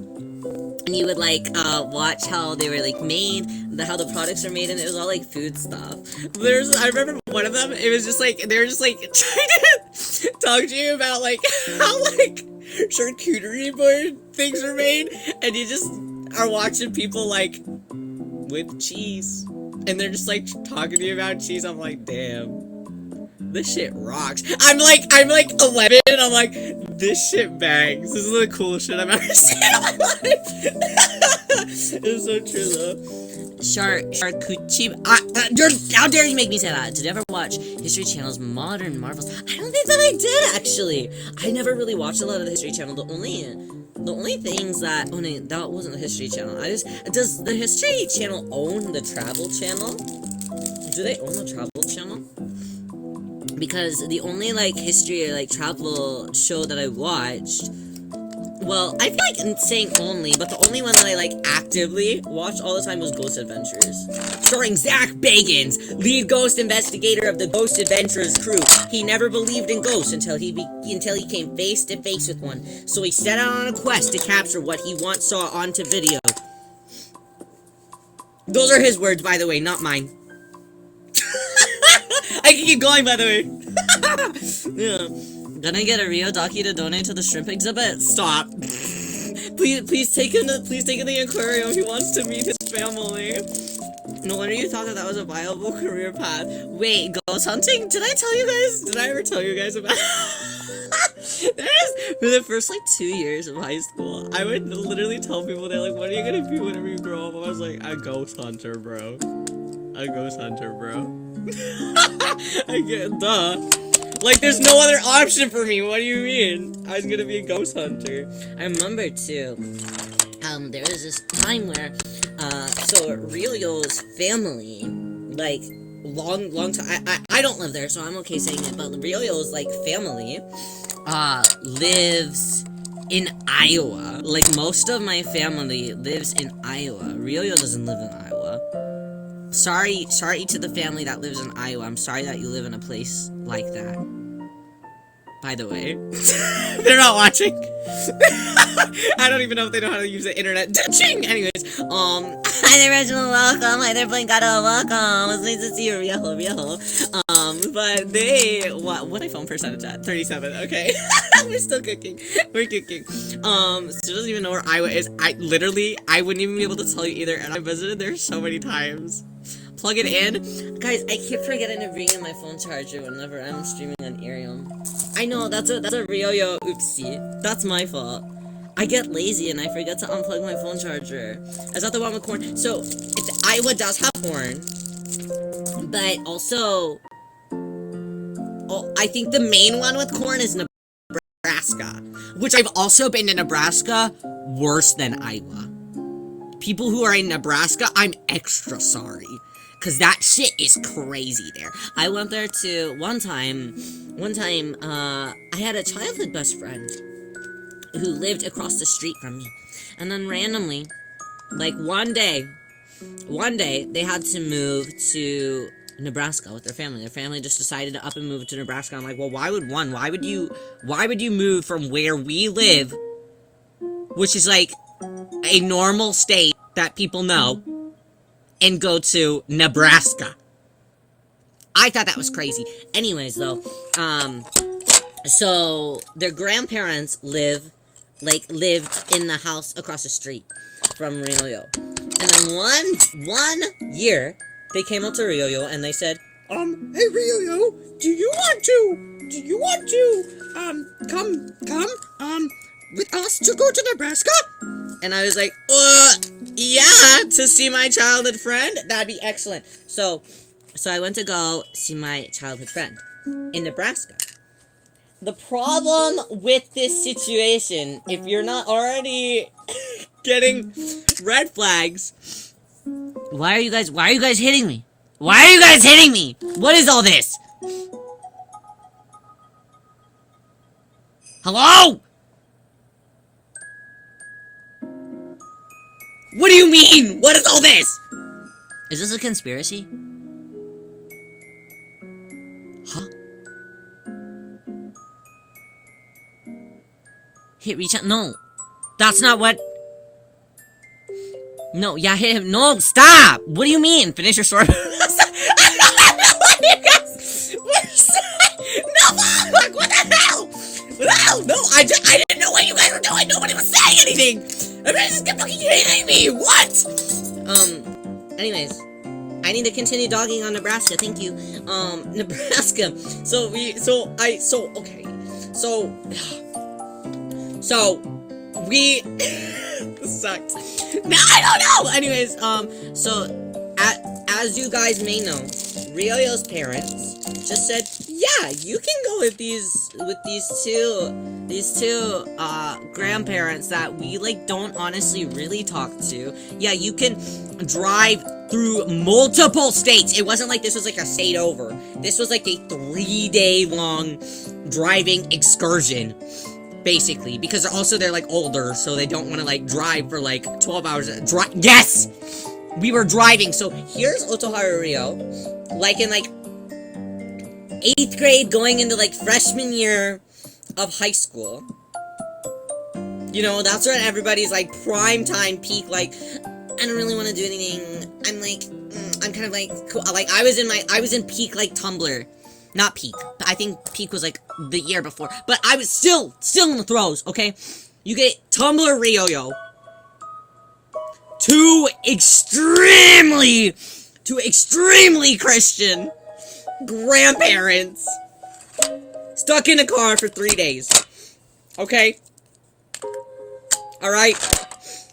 And you would, like, watch how they were, like, made, how the products are made, and it was all, like, food stuff. I remember one of them, it was just, like, they were just, like, trying to talk to you about, like, how, like, charcuterie board things were made, and you just are watching people, like, with cheese, and they're just, like, talking to you about cheese. I'm like, damn. This shit rocks. I'm like 11, and I'm like, this shit bangs. This is the coolest shit I've ever seen in my life. It's so true, though. Charcuterie. How dare you make me say that? Did you ever watch History Channel's Modern Marvels? I don't think that I did, actually. I never really watched a lot of the History Channel. The only things that... Oh, no, that wasn't the History Channel. Does the History Channel own the Travel Channel? Do they own the Travel Channel? Because the only, like, history or, like, travel show that I watched, well, I feel like I'm saying only, but the only one that I, like, actively watched all the time was Ghost Adventures. Starring Zach Bagans, lead ghost investigator of the Ghost Adventures crew. He never believed in ghosts until he came face to face with one. So he set out on a quest to capture what he once saw onto video. Those are his words, by the way, not mine. I can keep going, by the way. Yeah. Gonna get a Rio Doki to donate to the shrimp exhibit? Stop. Please take him to the aquarium. He wants to meet his family. No wonder you thought that was a viable career path. Wait, ghost hunting? Did I ever tell you guys about for the first, like, 2 years of high school, I would literally tell people, they're like, what are you gonna be whenever you grow up? I was like, a ghost hunter, bro. A ghost hunter, bro. I get, duh. Like, there's no other option for me. What do you mean? I was gonna be a ghost hunter. I remember, too, there was this time where, so Aurelio's family, like, long time, I don't live there, so I'm okay saying it, but Aurelio's, like, family, lives in Iowa. Like, most of my family lives in Iowa. Aurelio doesn't live in Iowa. Sorry to the family that lives in Iowa. I'm sorry that you live in a place like that. By the way. They're not watching. I don't even know if they know how to use the internet. Ching! Anyways, hi there, Reginald, welcome. Hi there, Blinkado, welcome. It's nice to see you, Riejo. But they, what I phone percentage at? 37, okay. We're still cooking. We're cooking. She doesn't even know where Iowa is. I wouldn't even be able to tell you either, and I visited there so many times. plug it in. Guys, I keep forgetting to bring in my phone charger whenever I'm streaming on Arium. I know, that's a Ryoyo oopsie. That's my fault. I get lazy and I forget to unplug my phone charger. Is that the one with corn? So, Iowa does have corn. But also, I think the main one with corn is Nebraska. Which I've also been to Nebraska, worse than Iowa. People who are in Nebraska, I'm extra sorry. Cause that shit is crazy there. I went there to, one time, I had a childhood best friend who lived across the street from me. And then randomly, like one day, they had to move to Nebraska with their family. Their family just decided to up and move to Nebraska. I'm like, well, why would you move from where we live, which is like a normal state that people know, and go to Nebraska? I thought that was crazy. Anyways, though, so their grandparents lived in the house across the street from Ryoyo. And then one year, they came up to Ryoyo and they said, hey Ryoyo, do you want to, come, with us to go to Nebraska? And I was like, yeah, to see my childhood friend? That'd be excellent. So I went to go see my childhood friend in Nebraska. The problem with this situation, if you're not already getting red flags, why are you guys hitting me? Why are you guys hitting me? What is all this? Hello? What do you mean? What is all this? Is this a conspiracy? Huh? Hit reach out? No. That's not what... No, yeah, hit him. No, stop! What do you mean? Finish your story. What the hell? No, I didn't know what you guys were doing. Nobody was saying anything. Everybody just kept fucking hitting me. What? Anyways, I need to continue dogging on Nebraska. Thank you. Nebraska. This sucks. No, I don't know. Anyways, as you guys may know, Ryoyo's parents just said, yeah, you can go with these two grandparents that we don't honestly really talk to. Yeah, you can drive through multiple states. It wasn't like this was a state over. This was like a 3-day long driving excursion, basically, because they're older, so they don't want to drive for 12 hours. Yes, we were driving. So here's Otoharu Ryo, in 8th grade, going into freshman year of high school. You know, that's when everybody's prime time peak. I don't really want to do anything. I'm kind of cool. I was in peak Tumblr. Not peak. I think peak was the year before. But I was still in the throes, okay? You get Tumblr Ryoyo. Two extremely Christian grandparents stuck in a car for 3 days. Okay? Alright?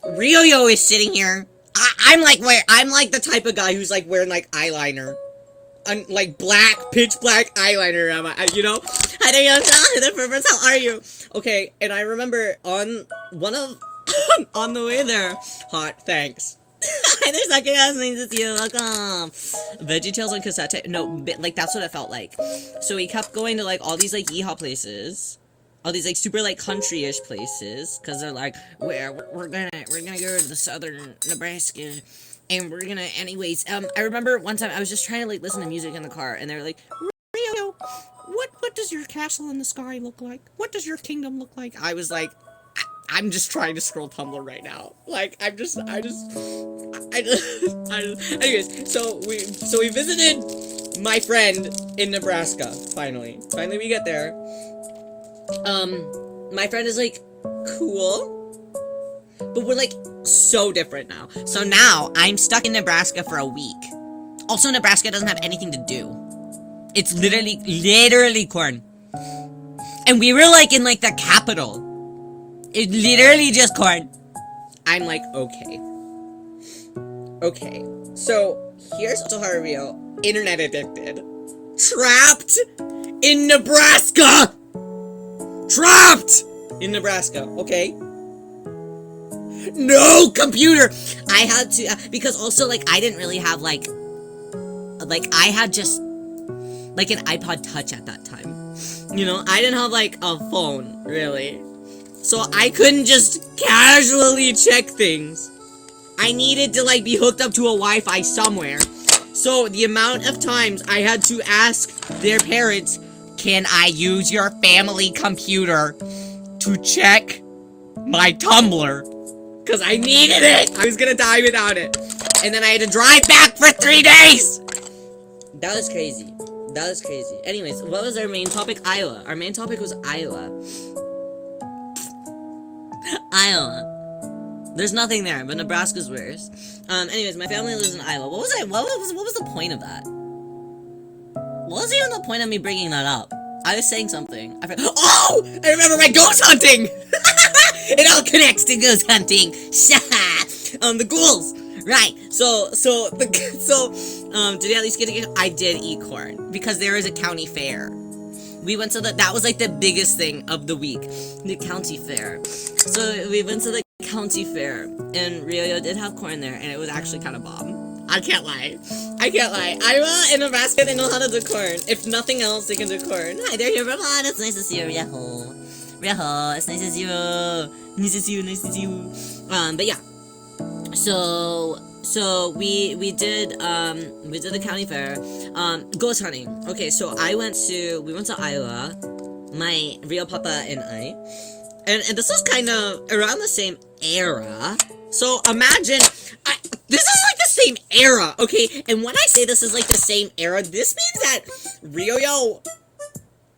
Ryoyo is sitting here. I'm the type of guy who's wearing eyeliner. Pitch black eyeliner, you know? Hi there, young the purpose, how are you? Okay, and I remember on the way there, hot, thanks. Hi there, Sakura, nice to see you, welcome. VeggieTales on cassette tape, no, that's what it felt like. So we kept going to, all these, yeehaw places. All these, super, country-ish places. Because they're we're gonna go to the southern Nebraska. And we're gonna, anyways, I remember one time I was just trying to, listen to music in the car, and they were like, Ryo, what does your castle in the sky look like? What does your kingdom look like? I was like, I'm just trying to scroll Tumblr right now. Anyways, so we visited my friend in Nebraska, finally. Finally we get there. My friend is, cool. But we're, so different now. So now, I'm stuck in Nebraska for a week. Also, Nebraska doesn't have anything to do. It's literally corn. And we were like in like the capital. It's literally just corn. I'm like, okay. Okay. So, here's Sahara Real, internet addicted. Trapped in Nebraska! Trapped in Nebraska, okay? No computer! I had to, because also, like, I didn't really have, like, I had just, like, an iPod Touch at that time. You know, I didn't have, like, a phone, really. So I couldn't just casually check things. I needed to, like, be hooked up to a Wi-Fi somewhere. So the amount of times I had to ask their parents, can I use your family computer to check my Tumblr? Because I needed it! I was gonna die without it. And then I had to drive back for 3 days! That was crazy. That was crazy. Anyways, what was our main topic? Iowa. Our main topic was Iowa. Iowa. There's nothing there, but Nebraska's worse. Anyways, my family lives in Iowa. What was the point of that? What was even the point of me bringing that up? I was saying something. Oh! I remember my ghost hunting! It all connects to ghost hunting. The ghouls. Right. Did I at least get to get? I did eat corn because there was a county fair. We went to that was like the biggest thing of the week, the county fair. So we went to the county fair, and Rio did have corn there, and it was actually kind of bomb. I can't lie. Iowa and Nebraska, they know how to do corn. If nothing else, they can do corn. Hi there, everyone. It's nice to see you, Rieho. It's nice to see you. Nice to see you. But yeah. So we did the county fair, ghost hunting. Okay, so we went to Iowa, my real papa and I, and this was kind of around the same era. So imagine, this is like the same era, okay? And when I say this is like the same era, this means that Rio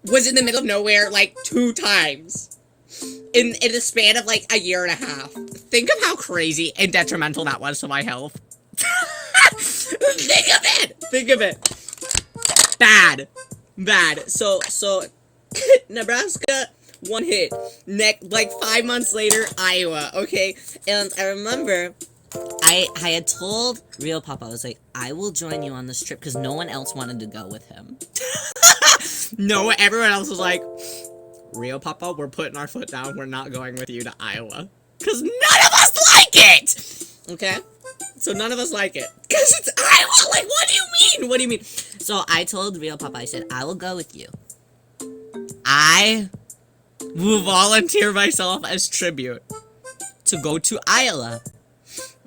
was in the middle of nowhere like 2 times. In the span of like a year and a half. Think of how crazy and detrimental that was to my health. Think of it. Bad. So Nebraska, 1 hit. Like 5 months later, Iowa. Okay, and I remember I had told Real Papa, I was like, I will join you on this trip because no one else wanted to go with him. No, everyone else was like, Real Papa, we're putting our foot down. We're not going with you to Iowa. Because none of us like it! Okay? So none of us like it. Because it's Iowa! Like, what do you mean? So I told Real Papa, I said, I will go with you. I will volunteer myself as tribute to go to Iowa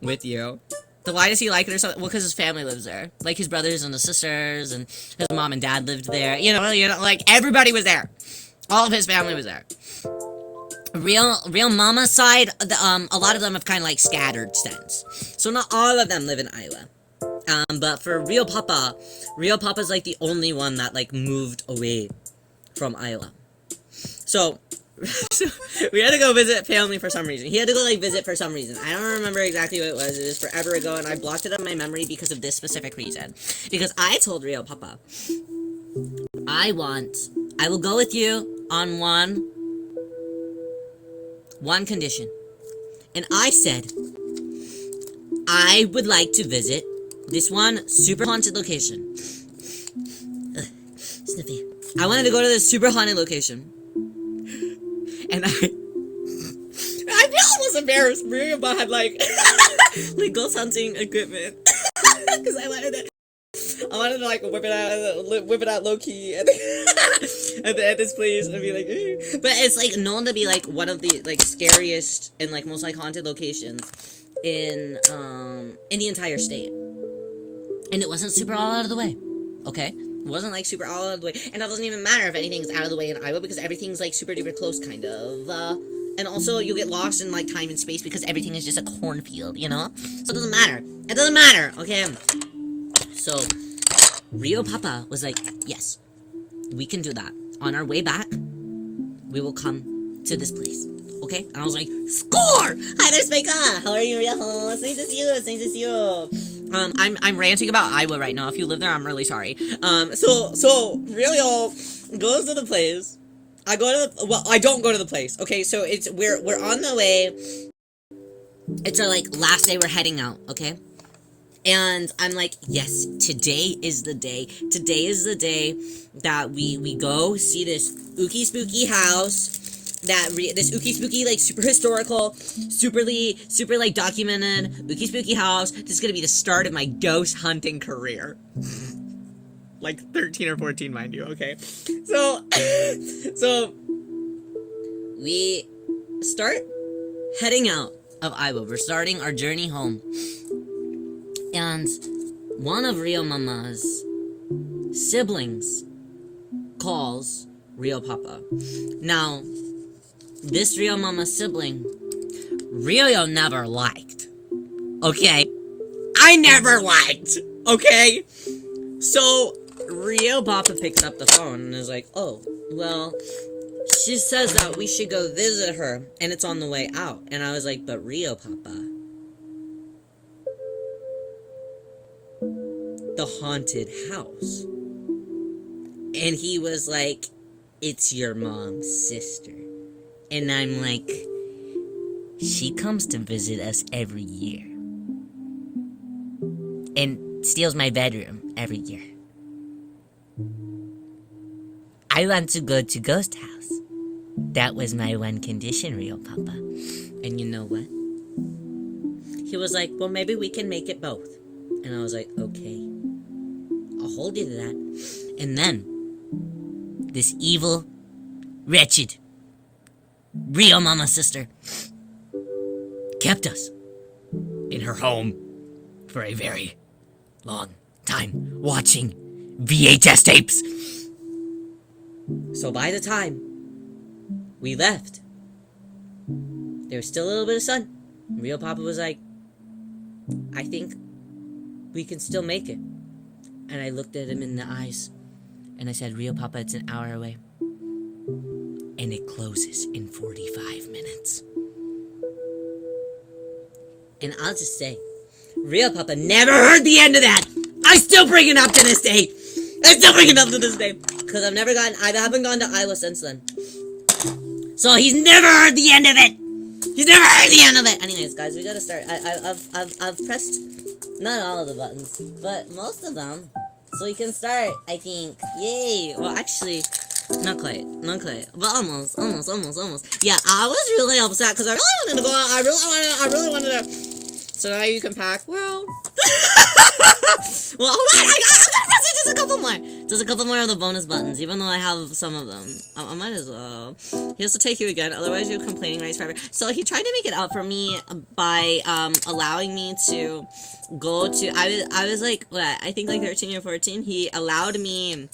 with you. So why does he like it or something? Well, because his family lives there. Like, his brothers and his sisters, and his mom and dad lived there. You know, like, everybody was there. All of his family was there. Real mama's side, a lot of them have kind of like scattered since. So not all of them live in Iowa. But for Real Papa's like the only one that like moved away from Iowa. So we had to go visit family for some reason. He had to go like visit for some reason. I don't remember exactly what it was. It was forever ago, and I blocked it out of my memory because of this specific reason. Because I told Real Papa, I will go with you on one condition. And I said, I would like to visit this one super haunted location. Sniffy. I wanted to go to this super haunted location. And I feel almost embarrassed. Miriam had like ghost hunting equipment. Because I wanted to like whip it out low key at this place and be like, eh. But it's like known to be like one of the like scariest and like most like haunted locations in the entire state. And it wasn't super all out of the way. Okay? It wasn't like super all out of the way. And that doesn't even matter if anything's out of the way in Iowa because everything's like super duper close kind of. And also you get lost in like time and space because everything is just a cornfield, you know? So it doesn't matter. It doesn't matter, okay? So Rio Papa was like, yes, we can do that. On our way back, we will come to this place. Okay? And I was like, score! Hi there, Spika! How are you, Rio? It's nice to see you. I'm ranting about Iowa right now. If you live there, I'm really sorry. So Rio goes to the place. I go to the, well, I don't go to the place. Okay, so we're on the way. It's our like last day. We're heading out. Okay. And I'm like, yes, today is the day. Today is the day that we go see this ooky spooky house. This ooky spooky, like, super historical, super like documented ooky spooky house. This is gonna be the start of my ghost hunting career. Like 13 or 14, mind you. Okay, so we start heading out of Iowa. We're starting our journey home. And one of Rio Mama's siblings calls Rio Papa. Now, this Rio Mama sibling, Rio never liked. Okay? I never liked. Okay? So, Rio Papa picks up the phone and is like, oh, well, she says that we should go visit her, and it's on the way out. And I was like, but Rio Papa, the haunted house. And he was like, it's your mom's sister. And I'm like, she comes to visit us every year. And steals my bedroom every year. I want to go to Ghost House. That was my one condition, Rio Papa. And you know what? He was like, well, maybe we can make it both. And I was like, okay, I'll hold you to that. And then, this evil, wretched, Rio Mama sister kept us in her home for a very long time watching VHS tapes. So by the time we left, there was still a little bit of sun. Rio Papa was like, I think we can still make it. And I looked at him in the eyes, and I said, Rio Papa, it's an hour away. And it closes in 45 minutes. And I'll just say, Rio Papa never heard the end of that! I still bring it up to this day! Because I haven't gone to Iowa since then. So he's never heard the end of it! Anyways, guys, we gotta start. I've pressed not all of the buttons, but most of them. So we can start, I think. Yay! Well, actually, not quite. But almost. Yeah, I was really upset because I really wanted to go out. I really wanted to. So now you can pack. Well, well, hold on. I'm gonna press it just a couple more. Just a couple more of the bonus buttons, even though I have some of them. I might as well. He has to take you again, otherwise you're complaining right forever. So he tried to make it up for me by allowing me to go to. I was like, what? I think like 13 or 14. He allowed me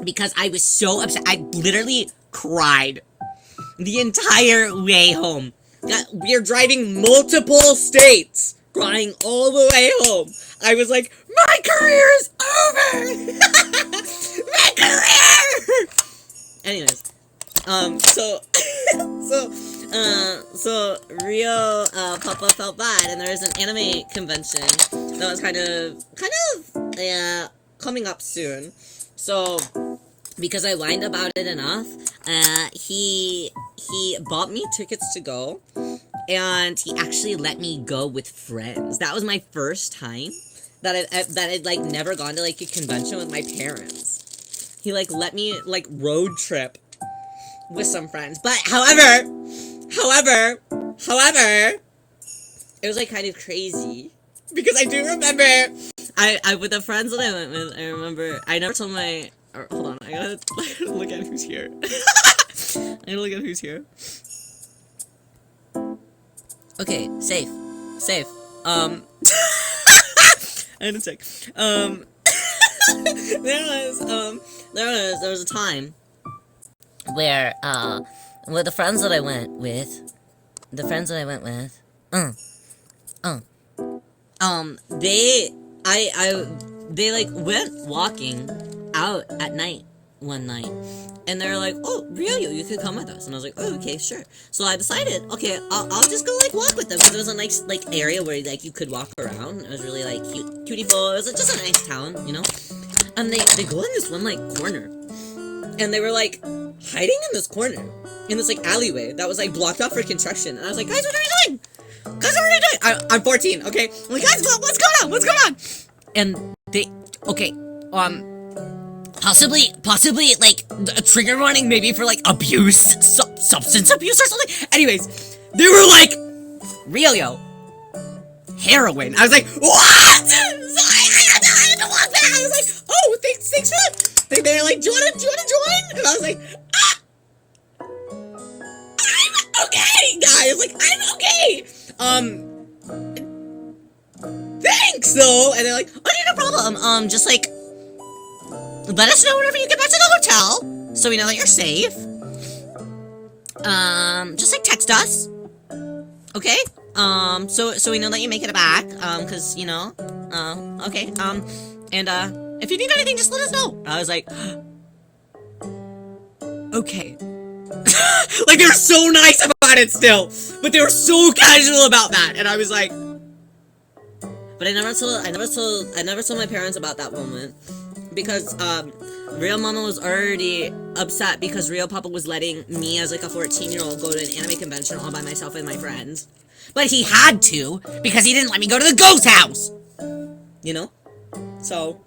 because I was so upset. I literally cried the entire way home. We're driving multiple states, crying all the way home. I was like, my career is over! My career! Anyways, so Rio Papa felt bad, and there was an anime convention that was kind of coming up soon. So, because I whined about it enough, he bought me tickets to go, and he actually let me go with friends. That was my first time that I'd like never gone to like a convention with my parents. He like let me like road trip with some friends. But however, it was like kind of crazy because I do remember I with the friends that I went with. I remember I never told my. Hold on, I gotta look at who's here. Okay, safe. I had to check. There was a time where with the friends that I went with, they like went walking out at night one night, and they're like, "Oh, Rio, you could come with us." And I was like, "Oh, okay, sure." So I decided, okay, I'll just go like walk with them because it was a nice like area where like you could walk around. It was really like cutie-ful. It was just a nice town, you know. And they go in this one like corner, and they were like hiding in this corner in this like alleyway that was like blocked off for construction. And I was like, "Guys, what are you doing? Guys, what are you doing?" I'm 14, okay. I'm like, "Guys, what's going on? What's going on?" And they, okay, possibly, like, a trigger warning, maybe for, like, abuse, substance abuse or something? Anyways, they were like, "Realio, heroin." I was like, "What?" So I had to walk back. I was like, "Oh, thanks for that." They're like, do you wanna join?" And I was like, "I'm okay, guys, like, I'm okay. Thanks, though." And they're like, "Oh, no problem. Just, like, let us know whenever you get back to the hotel, so we know that you're safe. Just, like, text us, okay? So we know that you make it back, cause, you know, okay, and, if you need anything, just let us know." I was like, okay. Like, they were so nice about it still, but they were so casual about that, and I was like, but I never told my parents about that moment, because, Real Mama was already upset because Real Papa was letting me as like a 14-year-old go to an anime convention all by myself and my friends. But he had to, because he didn't let me go to the ghost house! You know? So...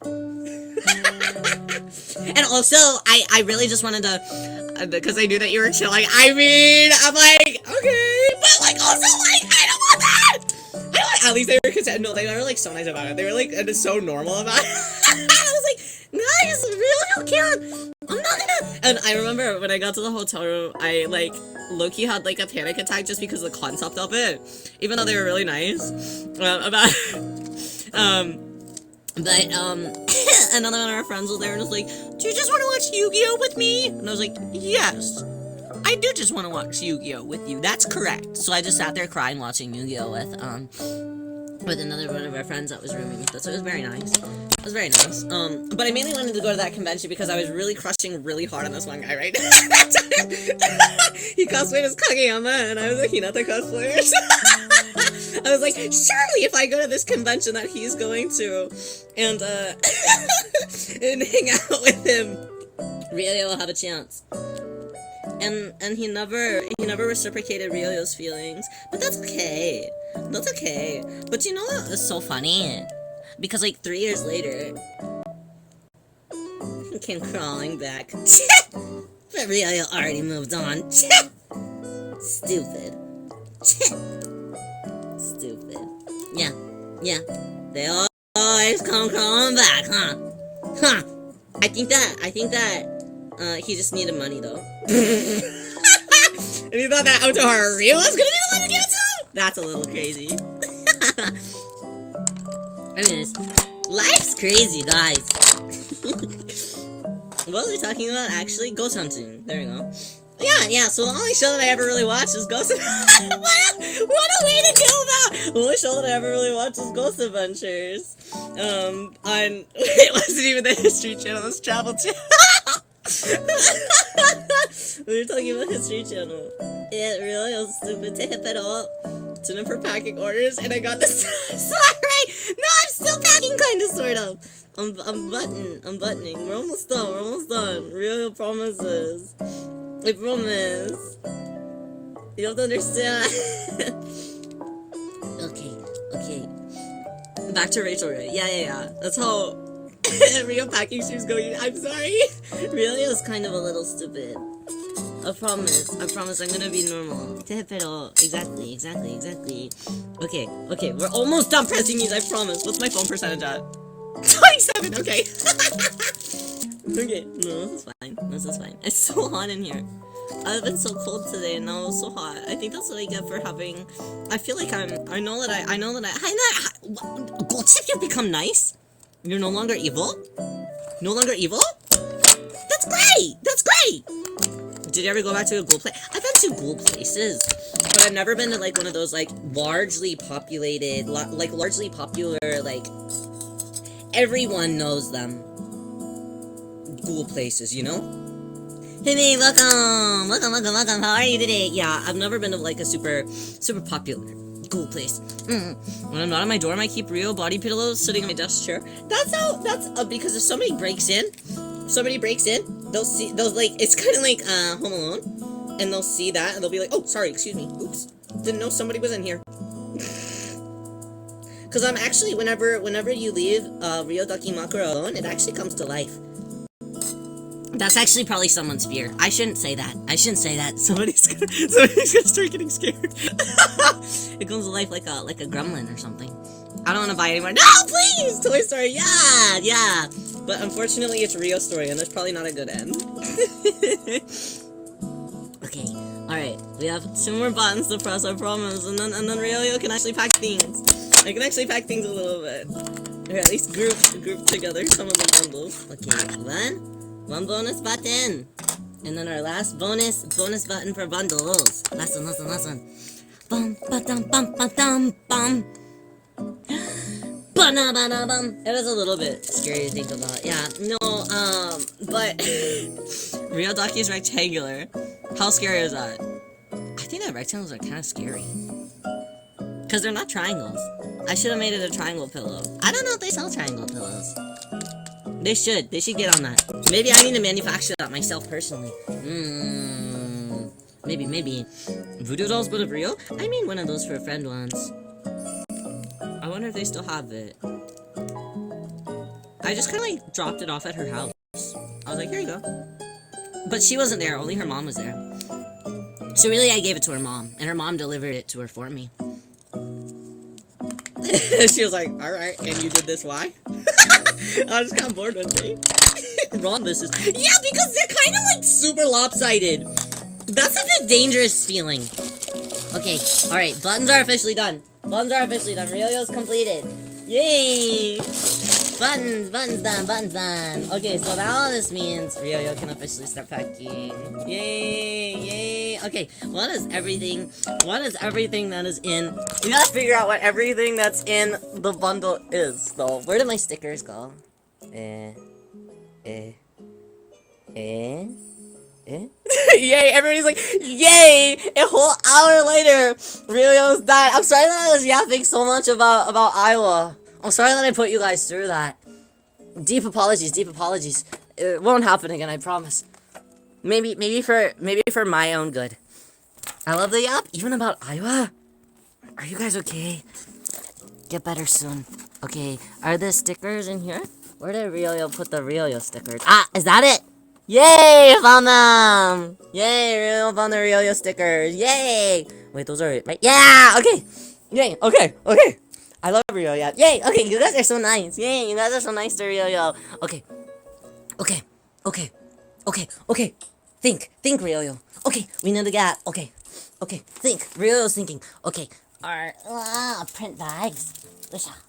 And also, I really just wanted to, because I knew that you were chilling, I mean, I'm like, okay, but like, also, like, I don't want that! At least they were content. No, they were like so nice about it. They were like, and it's so normal about it. I was like, "Guys, really can't. I'm not gonna." And I remember when I got to the hotel room, I like low-key had like a panic attack just because of the concept of it. Even though they were really nice about but another one of our friends was there and was like, "Do you just want to watch Yu-Gi-Oh with me?" And I was like, "Yes, I do just want to watch Yu-Gi-Oh with you. That's correct." So I just sat there crying watching Yu-Gi-Oh with another one of our friends that was rooming with us. So it was very nice. It was very nice. But I mainly wanted to go to that convention because I was really crushing really hard on this one guy, right? He cosplayed as Kageyama, and I was a Hinata cosplayer. I was like, surely if I go to this convention that he's going to, and and hang out with him, really will have a chance. And he never reciprocated Ryu's feelings, but that's okay. That's okay. But you know what was so funny? Because like 3 years later, he came crawling back. But Ryu already moved on. Stupid. Stupid. Yeah. They always come crawling back, huh? Huh. I think that he just needed money though. And he thought that Otohara Ryu was gonna be the one to give it to him? That's a little crazy. Anyways, life's crazy, guys. What are we talking about? Actually, ghost hunting. There we go. Yeah, so the only show that I ever really watched is Ghost Adventures. What a way to go about! The only show that I ever really watched is Ghost Adventures. It wasn't even the History Channel, it was Travel Channel. We were talking about History Channel. It really was stupid to hip it up. Tune for packing orders, and I got this. Sorry! No, I'm still packing, kinda, sort of. I'm buttoning. We're almost done. Real promises. I promise. You have to understand. Okay. Back to Rachel Ray. Yeah. That's how Rio packing stream's going. I'm sorry. Really, it was kind of a little stupid. I promise I'm gonna be normal. Exactly. Okay, we're almost done pressing these, I promise. What's my phone percentage at? 27, okay. Okay, no, this is fine. It's so hot in here. I've been so cold today and now it's so hot. I think that's what I get for having, I feel like I know that Gold Chip, you've become nice? You're no longer evil? That's great! Did you ever go back to a ghoul place? I've been to ghoul places, but I've never been to, like, one of those, like, largely populated, largely popular, like, everyone knows them cool places, you know? Hey, man, welcome. How are you today? Yeah, I've never been to like a super popular cool place. When I'm not at my dorm, I keep real body pillows sitting on my desk chair. That's because if somebody breaks in, they'll like, it's kind of like Home Alone, and they'll see that and they'll be like, oh, sorry, excuse me, oops, didn't know somebody was in here. Because I'm actually, whenever you leave Rio Dakimakura alone, it actually comes to life. That's actually probably someone's fear. I shouldn't say that. Somebody's gonna start getting scared. It comes to life like a gremlin or something. I don't want to buy it anymore. No, please! Toy Story, yeah. But unfortunately, it's Rio's story, and there's probably not a good end. Okay, alright. We have 2 more buttons to press, I promise. And then Rio can actually pack things. I can actually pack things a little bit. Or at least group together some of the bundles. Okay, one bonus button. And then our last bonus button for bundles. Last one. Bum ba-dum bum ba-dum bum. Ba-na-ba-na-bum. It was a little bit scary to think about. Yeah, no, but Ryodaki is rectangular. How scary is that? I think that rectangles are kind of scary. Because they're not triangles. I should have made it a triangle pillow. I don't know if they sell triangle pillows. They should get on that. Maybe I need to manufacture that myself personally. Maybe. Voodoo dolls but of Rio? I made one of those for a friend once. I wonder if they still have it. I just kind of like dropped it off at her house. I was like, here you go. But she wasn't there, only her mom was there. So really I gave it to her mom, and her mom delivered it to her for me. She was like, alright, and you did this, why? I was kind of bored with me. Ron, this is... Yeah, because they're kind of like super lopsided. That's a bit dangerous feeling. Okay, alright, buttons are officially done. Realio's completed. Yay! Buttons done. Okay, so now this means Rio can officially start packing. Yay! Okay, what is everything that is in... We gotta figure out what everything that's in the bundle is, though. Where did my stickers go? Yay, everybody's like, yay! A whole hour later, Rio's died. I'm sorry that I was yapping so much about Iowa. I'm sorry that I put you guys through that. Deep apologies. It won't happen again, I promise. Maybe for my own good. I love the yap, even about Iowa. Are you guys okay? Get better soon. Okay, are the stickers in here? Where did Rio put the Rio stickers? Ah, is that it? Yay, found them! Yay, Rio found the Rio stickers. Yay! Wait, those are it, right? Yeah, okay. Yay, okay. I love Rio, yeah. Yay, okay, you guys are so nice. Yay, you guys are so nice to Rio. Okay. Think, Rio. Okay, we know the gap. Okay, think. Rio's thinking. Okay, print bags.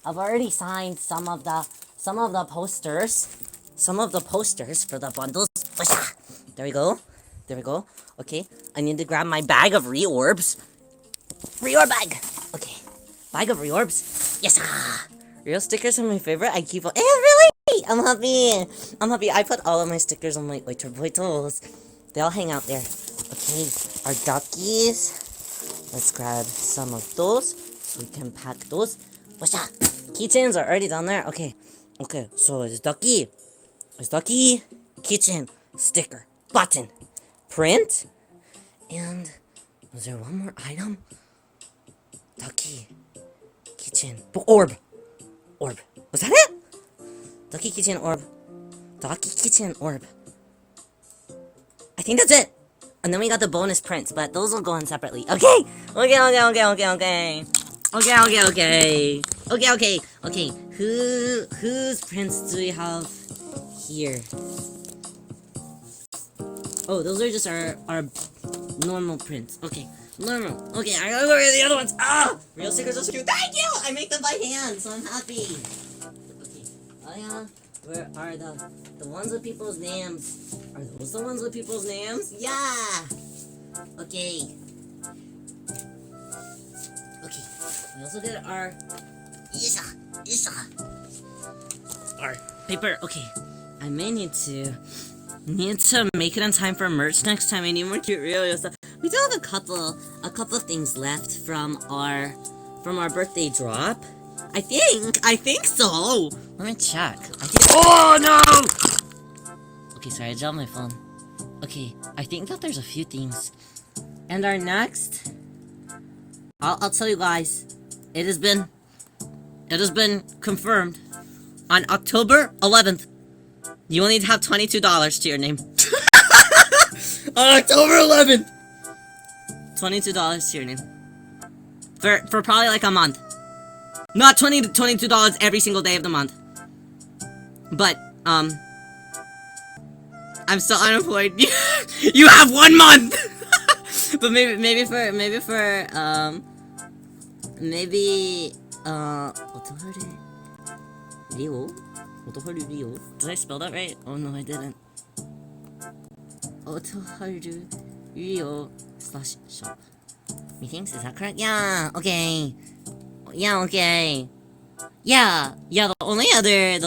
I've already signed some of the posters. For the bundles. There we go. Okay, I need to grab my bag of reorbs. Reorb bag. Okay, bag of reorbs. Yes. Real stickers are my favorite. I keep on. Really? I'm happy. I put all of my stickers on my Oitoboitos. They all hang out there. Okay, our duckies. Let's grab some of those so we can pack those. Keychains are already down there. Okay, so it's ducky. Keychain, sticker, button, print, and was there one more item? Ducky, keychain, orb. Was that it? Ducky, keychain, orb. I think that's it. And then we got the bonus prints, but those will go in separately. Okay. Whose prints do we have here? Oh, those are just our normal prints. Okay, normal. Okay, I gotta go get the other ones. Real stickers are so cute. Thank you! I make them by hand, so I'm happy. Okay, where are the ones with people's names? Are those the ones with people's names? Yeah! Okay. We also did our... Our paper, okay. I may need to make it in time for merch next time. I need more cute Rio stuff. We do have a couple things left from our birthday drop. I think so. Let me check. Oh no! Okay, sorry, I dropped my phone. Okay, I think that there's a few things. And our next, I'll tell you guys, it has been confirmed on October 11th. You will need to have $22 to your name. On October 11th! $22 to your name. For probably like a month. Not $22 every single day of the month. But, I'm still unemployed. You have 1 month! But maybe for, Rio? Did I spell that right? Oh no, I didn't. Otoharu Rio /shop. Meetings, is that correct? Yeah, okay. Yeah, okay. Yeah, the only other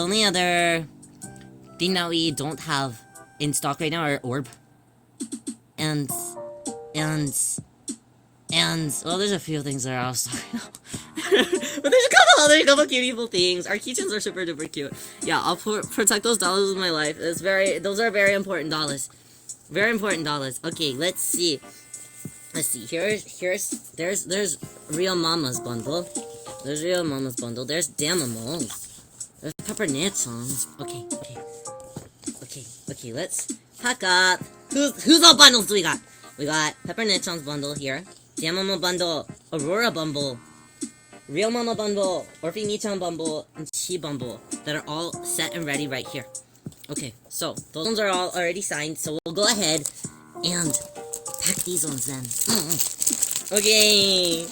thing that we don't have in stock right now are orb. And well, there's a few things that are out of stock now. But there's a couple beautiful things. Our keychains are super duper cute. Yeah, I'll protect those dollars with my life. Those are very important dollars. Very important dollars. Okay, let's see. There's Real Mama's bundle. There's Real Mama's bundle. There's Damimals. There's Peppernichons. Okay, let's pack up. Whose all bundles do we got? We got Peppernichon's bundle here. Damimo bundle. Aurora bundle. Real Mama bundle. Orphe-nichan bundle. And Chi bundle. That are all set and ready right here. Okay, so those ones are all already signed, so we'll go ahead and pack these ones then. Okay,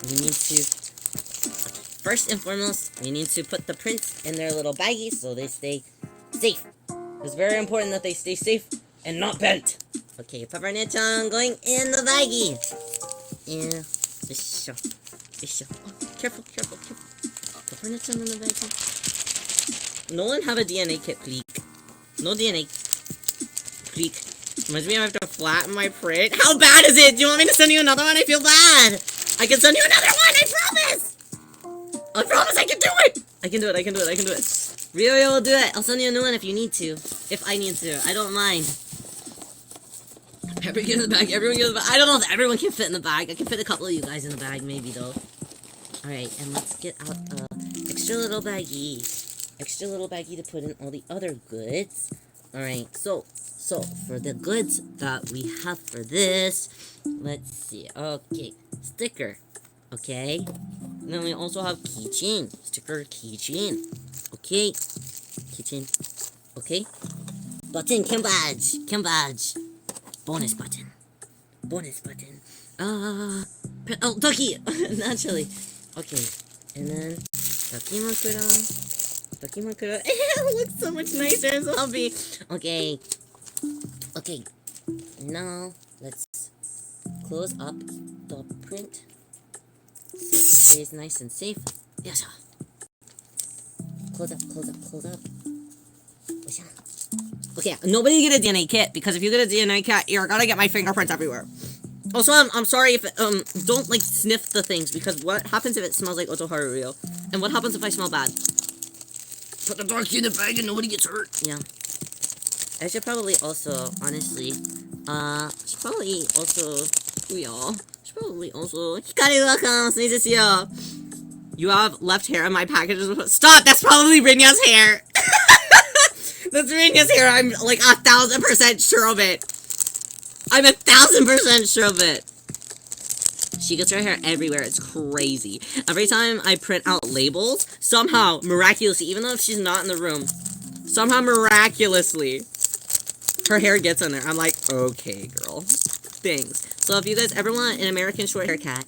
we need to, first and foremost, we need to put the prints in their little baggies so they stay safe. It's very important that they stay safe and not bent. Okay, Peppernichan going in the baggie. Yeah, oh, careful. Peppernichan in the baggie. Nolan have a DNA kit, please. No DNA. Please. Reminds me I have to flatten my print. How bad is it? Do you want me to send you another one? I feel bad. I can send you another one, I promise! I promise I can do it! I can do it. Rio will do it. I'll send you a new one if you need to. If I need to. I don't mind. Everyone get in the bag. I don't know if everyone can fit in the bag. I can fit a couple of you guys in the bag, maybe, though. Alright, and let's get out a extra little baggie to put in all the other goods. Alright, so for the goods that we have for this, let's see. Okay, sticker. Okay. And then we also have keychain. Sticker, keychain. Okay. Keychain. Okay. Button, chem badge. Bonus button. Oh, Ducky! Naturally. Okay. And then, Dakimakura. It looks so much nicer and so happy. Okay. Now, let's close up the print so it stays nice and safe. Yes. Close up. Okay, nobody get a DNA kit, because if you get a DNA kit, you're gonna get my fingerprints everywhere. Also, I'm sorry if, don't, like, sniff the things, because what happens if it smells like Otoharu Rio? And what happens if I smell bad? Put the dark in the bag and nobody gets hurt. Yeah. I should probably also, honestly, Hikari, welcome, sneeze this year. You have left hair in my package. Stop, that's probably Rinya's hair. That's Rinya's hair, I'm like 1,000% sure of it. I'm 1,000% sure of it. She gets her hair everywhere, it's crazy. Every time I print out labels, somehow, miraculously, even though if she's not in the room, somehow miraculously, her hair gets in there. I'm like, okay, girl. Thanks. So if you guys ever want an American short hair cat,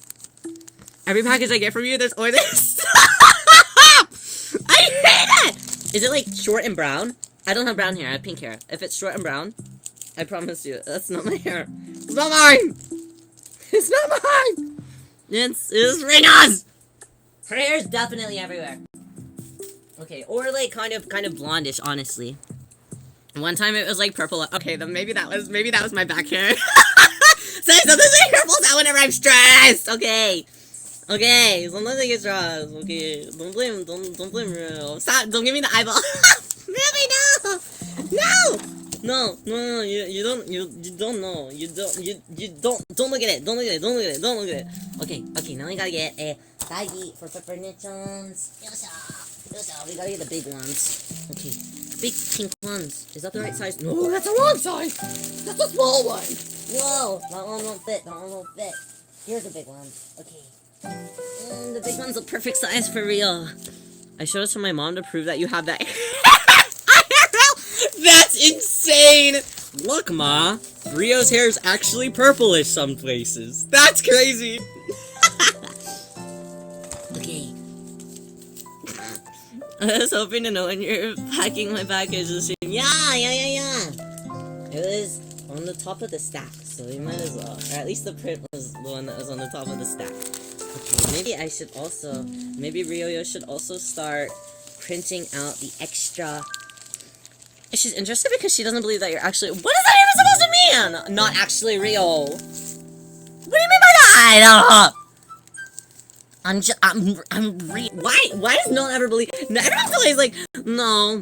every package I get from you, there's always this. I hate it! Is it like short and brown? I don't have brown hair, I have pink hair. If it's short and brown, I promise you, that's not my hair. It's not mine! It's not mine! It's Rena's! Her hair is definitely everywhere. Okay, or like kind of blondish, honestly. One time it was like purple. Okay, then maybe that was my back hair. So this like purples out whenever I'm stressed. Okay. Okay, sometimes I get stressed. Okay, don't blame Rio. Stop! Don't give me the eyeball. Really, no, no. You don't know. Don't look at it. Don't look at it. Okay. Now we gotta get a baggie for peppernichons. We gotta get the big ones. Okay, big pink ones. Is that the right size? No, that's the wrong size. That's a small one. Whoa, that one won't fit. Here's the big one. Okay. The big one's the perfect size for real. I showed it to my mom to prove that you have that. That's insane! Look, Ma. Rio's hair is actually purplish some places. That's crazy. Okay. I was hoping to know when you're packing my package this year. Yeah. It was on the top of the stack, so we might as well. Or at least the print was the one that was on the top of the stack. Okay, maybe Rio should also start printing out the extra. She's interested because she doesn't believe that you're actually. What is that even supposed to mean? Not actually Rio. What do you mean by that? Why does no one ever believe? No, everyone's always like, no.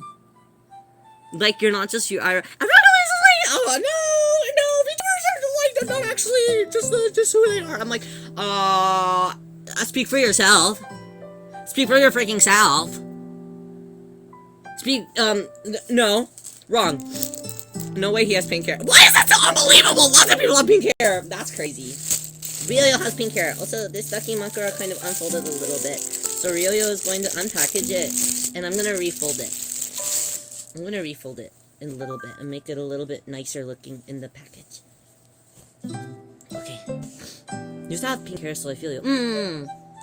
Like you're not just you. I'm not always like, oh no, VTubers are like they're not actually just who they are. I'm like, speak for yourself. Speak for your freaking self. No. Wrong. No way he has pink hair. Why is that so unbelievable? Lots of people have pink hair. That's crazy. Rio has pink hair. Also, this Dakimakura kind of unfolded a little bit. So Rio is going to unpackage it, and I'm going to refold it. I'm going to refold it in a little bit and make it a little bit nicer looking in the package. Okay. You used to have pink hair, so I feel you.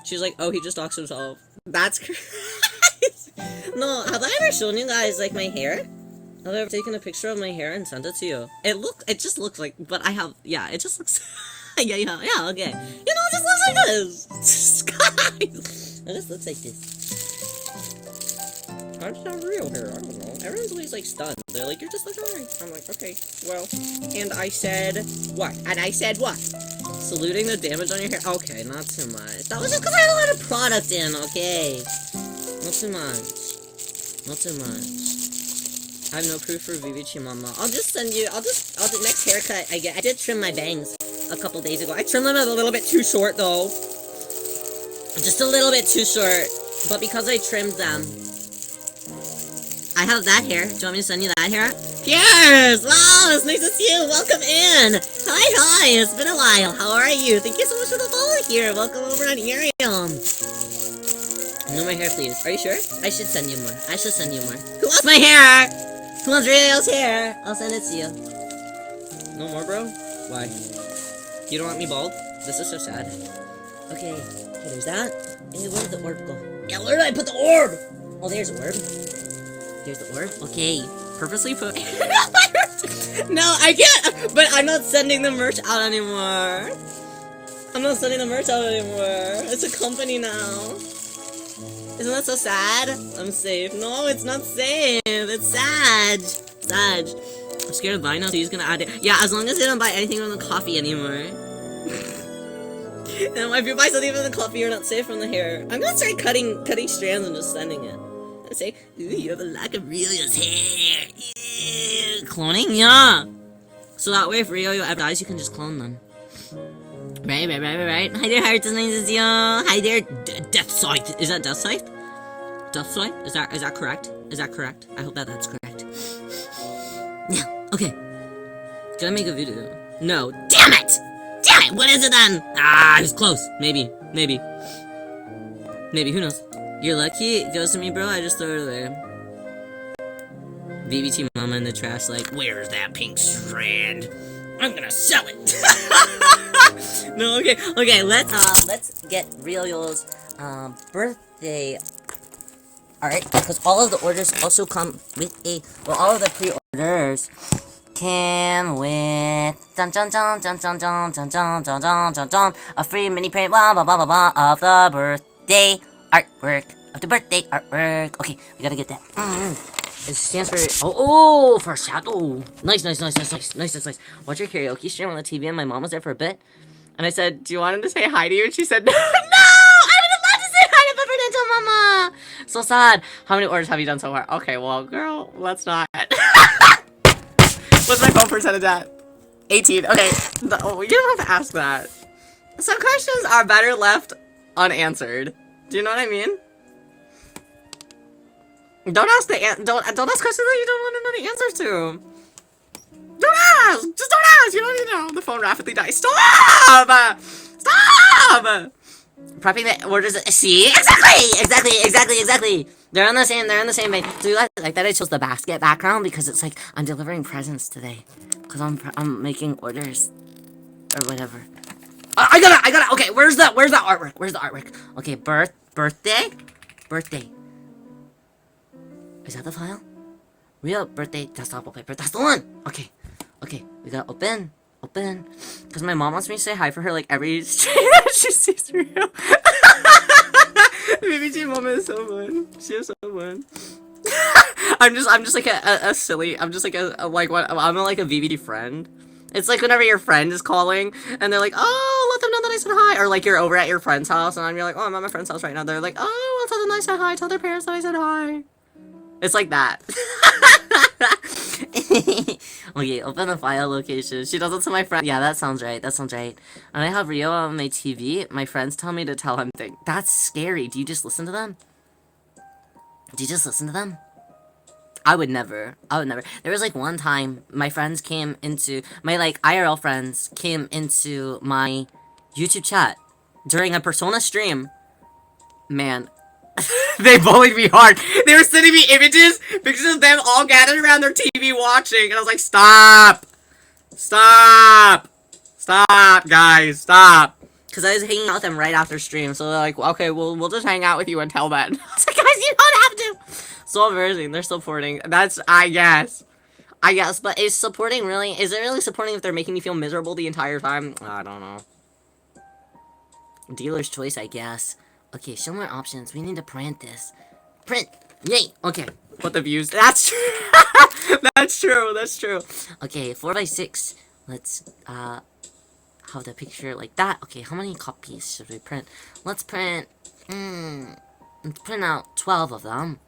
She's like, oh, he just doxed himself. That's crazy. No, have I ever shown you guys, like, my hair? Have I ever taken a picture of my hair and sent it to you? It just looks like, but I have, yeah, it just looks, yeah, okay. You know, it just looks like this. Guys! It just looks like this. I just have real hair, I don't know. Everyone's always, like, stunned. They're like, you're just like, alright. I'm like, okay, well, and I said, what? Saluting the damage on your hair? Okay, not too much. That was just because I had a lot of product in, okay? Not too much. I have no proof for VVC Mama. I'll just send you, the next haircut I get. I did trim my bangs a couple days ago. I trimmed them a little bit too short, though. Just a little bit too short. But because I trimmed them, I have that hair. Do you want me to send you that hair? Pierce! Wow, it's nice to see you. Welcome in. Hi. It's been a while. How are you? Thank you so much for the follow here. Welcome over on Arium. No more hair, please. Are you sure? I should send you more. Who wants my hair? Who wants Rio's hair? I'll send it to you. No more, bro? Why? You don't want me bald? This is so sad. Okay, there's that. Hey, where did the orb go? Yeah, where did I put the orb? Oh, there's the orb. Okay, purposely put... No, I can't! But I'm not sending the merch out anymore. It's a company now. Isn't that so sad? I'm safe. No, it's not safe. It's sad. I'm scared of buying now, so he's gonna add it. Yeah, as long as they don't buy anything from the coffee anymore. And if you buy something from the coffee, you're not safe from the hair. I'm gonna start cutting strands and just sending it. I say, ooh, you have a lack of Rio's hair. Ew. Cloning? Yeah. So that way, if Rio ever dies, you can just clone them. Right. Hi there, Hearts. It's nice to see you. Hi there, Death Scythe. Is that Death Scythe? Death Scythe? Is that correct? I hope that's correct. Yeah. Okay. Did I make a video? No. Damn it! What is it then? Ah, it's close. Maybe. Who knows? You're lucky. It goes to me, bro. I just throw it away. VBT Mama in the trash, like, where's that pink strand? I'm gonna sell it. No, okay. Let's get Rio's birthday art, because all of the orders also come with all of the pre-orders came with a free mini print of the birthday artwork. Happy birthday artwork. Okay, we gotta get that. It stands for for shadow. Nice. Watch your karaoke stream on the TV, and my mom was there for a bit. And I said, "Do you want him to say hi to you?" And she said, "No, I would have loved to say hi to Peppermint, Mama." So sad. How many orders have you done so far? Okay, well, girl, let's not. What's my phone percentage at? 18. Okay, no, you don't have to ask that. Some questions are better left unanswered. Do you know what I mean? Don't ask don't ask questions that you don't want to know the answers to. Don't ask! Just don't ask! You don't need to know. The phone rapidly dies. Stop! Stop! Prepping the orders. See? Exactly! They're on the same vein. Do you like that I chose the basket background? Because it's like, I'm delivering presents today. Because I'm making orders. Or whatever. I got it! Okay, where's the artwork? Okay, birthday? Is that the file? Real birthday desktop wallpaper. That's the one! Okay, we gotta open. Because my mom wants me to say hi for her like every stream that she sees Rio. Baby G moment is so fun. She is so fun. I'm just like a silly. I'm just like I'm like a VVD friend. It's like whenever your friend is calling and they're like, "Oh, let them know that I said hi," or like you're over at your friend's house and you're like, "Oh, I'm at my friend's house right now." They're like, "Oh, I'll tell them I said hi. Tell their parents that I said hi." It's like that. Okay, open the file location. She does it to my friend. Yeah, that sounds right. And I have Rio on my TV. My friends tell me to tell him things. That's scary. Do you just listen to them? I would never. There was like one time my friends came into my like IRL friends came into my YouTube chat during a Persona stream. Man, they bullied me hard. They were sending me images, pictures of them all gathered around their TV watching, and I was like, stop, guys, stop. Because I was hanging out with them right after stream, so they're like, okay, we'll just hang out with you until then. I was like, guys, you don't have to. So embarrassing. They're supporting. That's, I guess, but is it really supporting if they're making me feel miserable the entire time? I don't know. Dealer's choice, I guess. Okay, show more options. We need to print this. Print! Yay! Okay. Put the views. That's true! That's true. Okay, 4x6. Let's, have the picture like that. Okay, how many copies should we print? Let's print, let's print out 12 of them.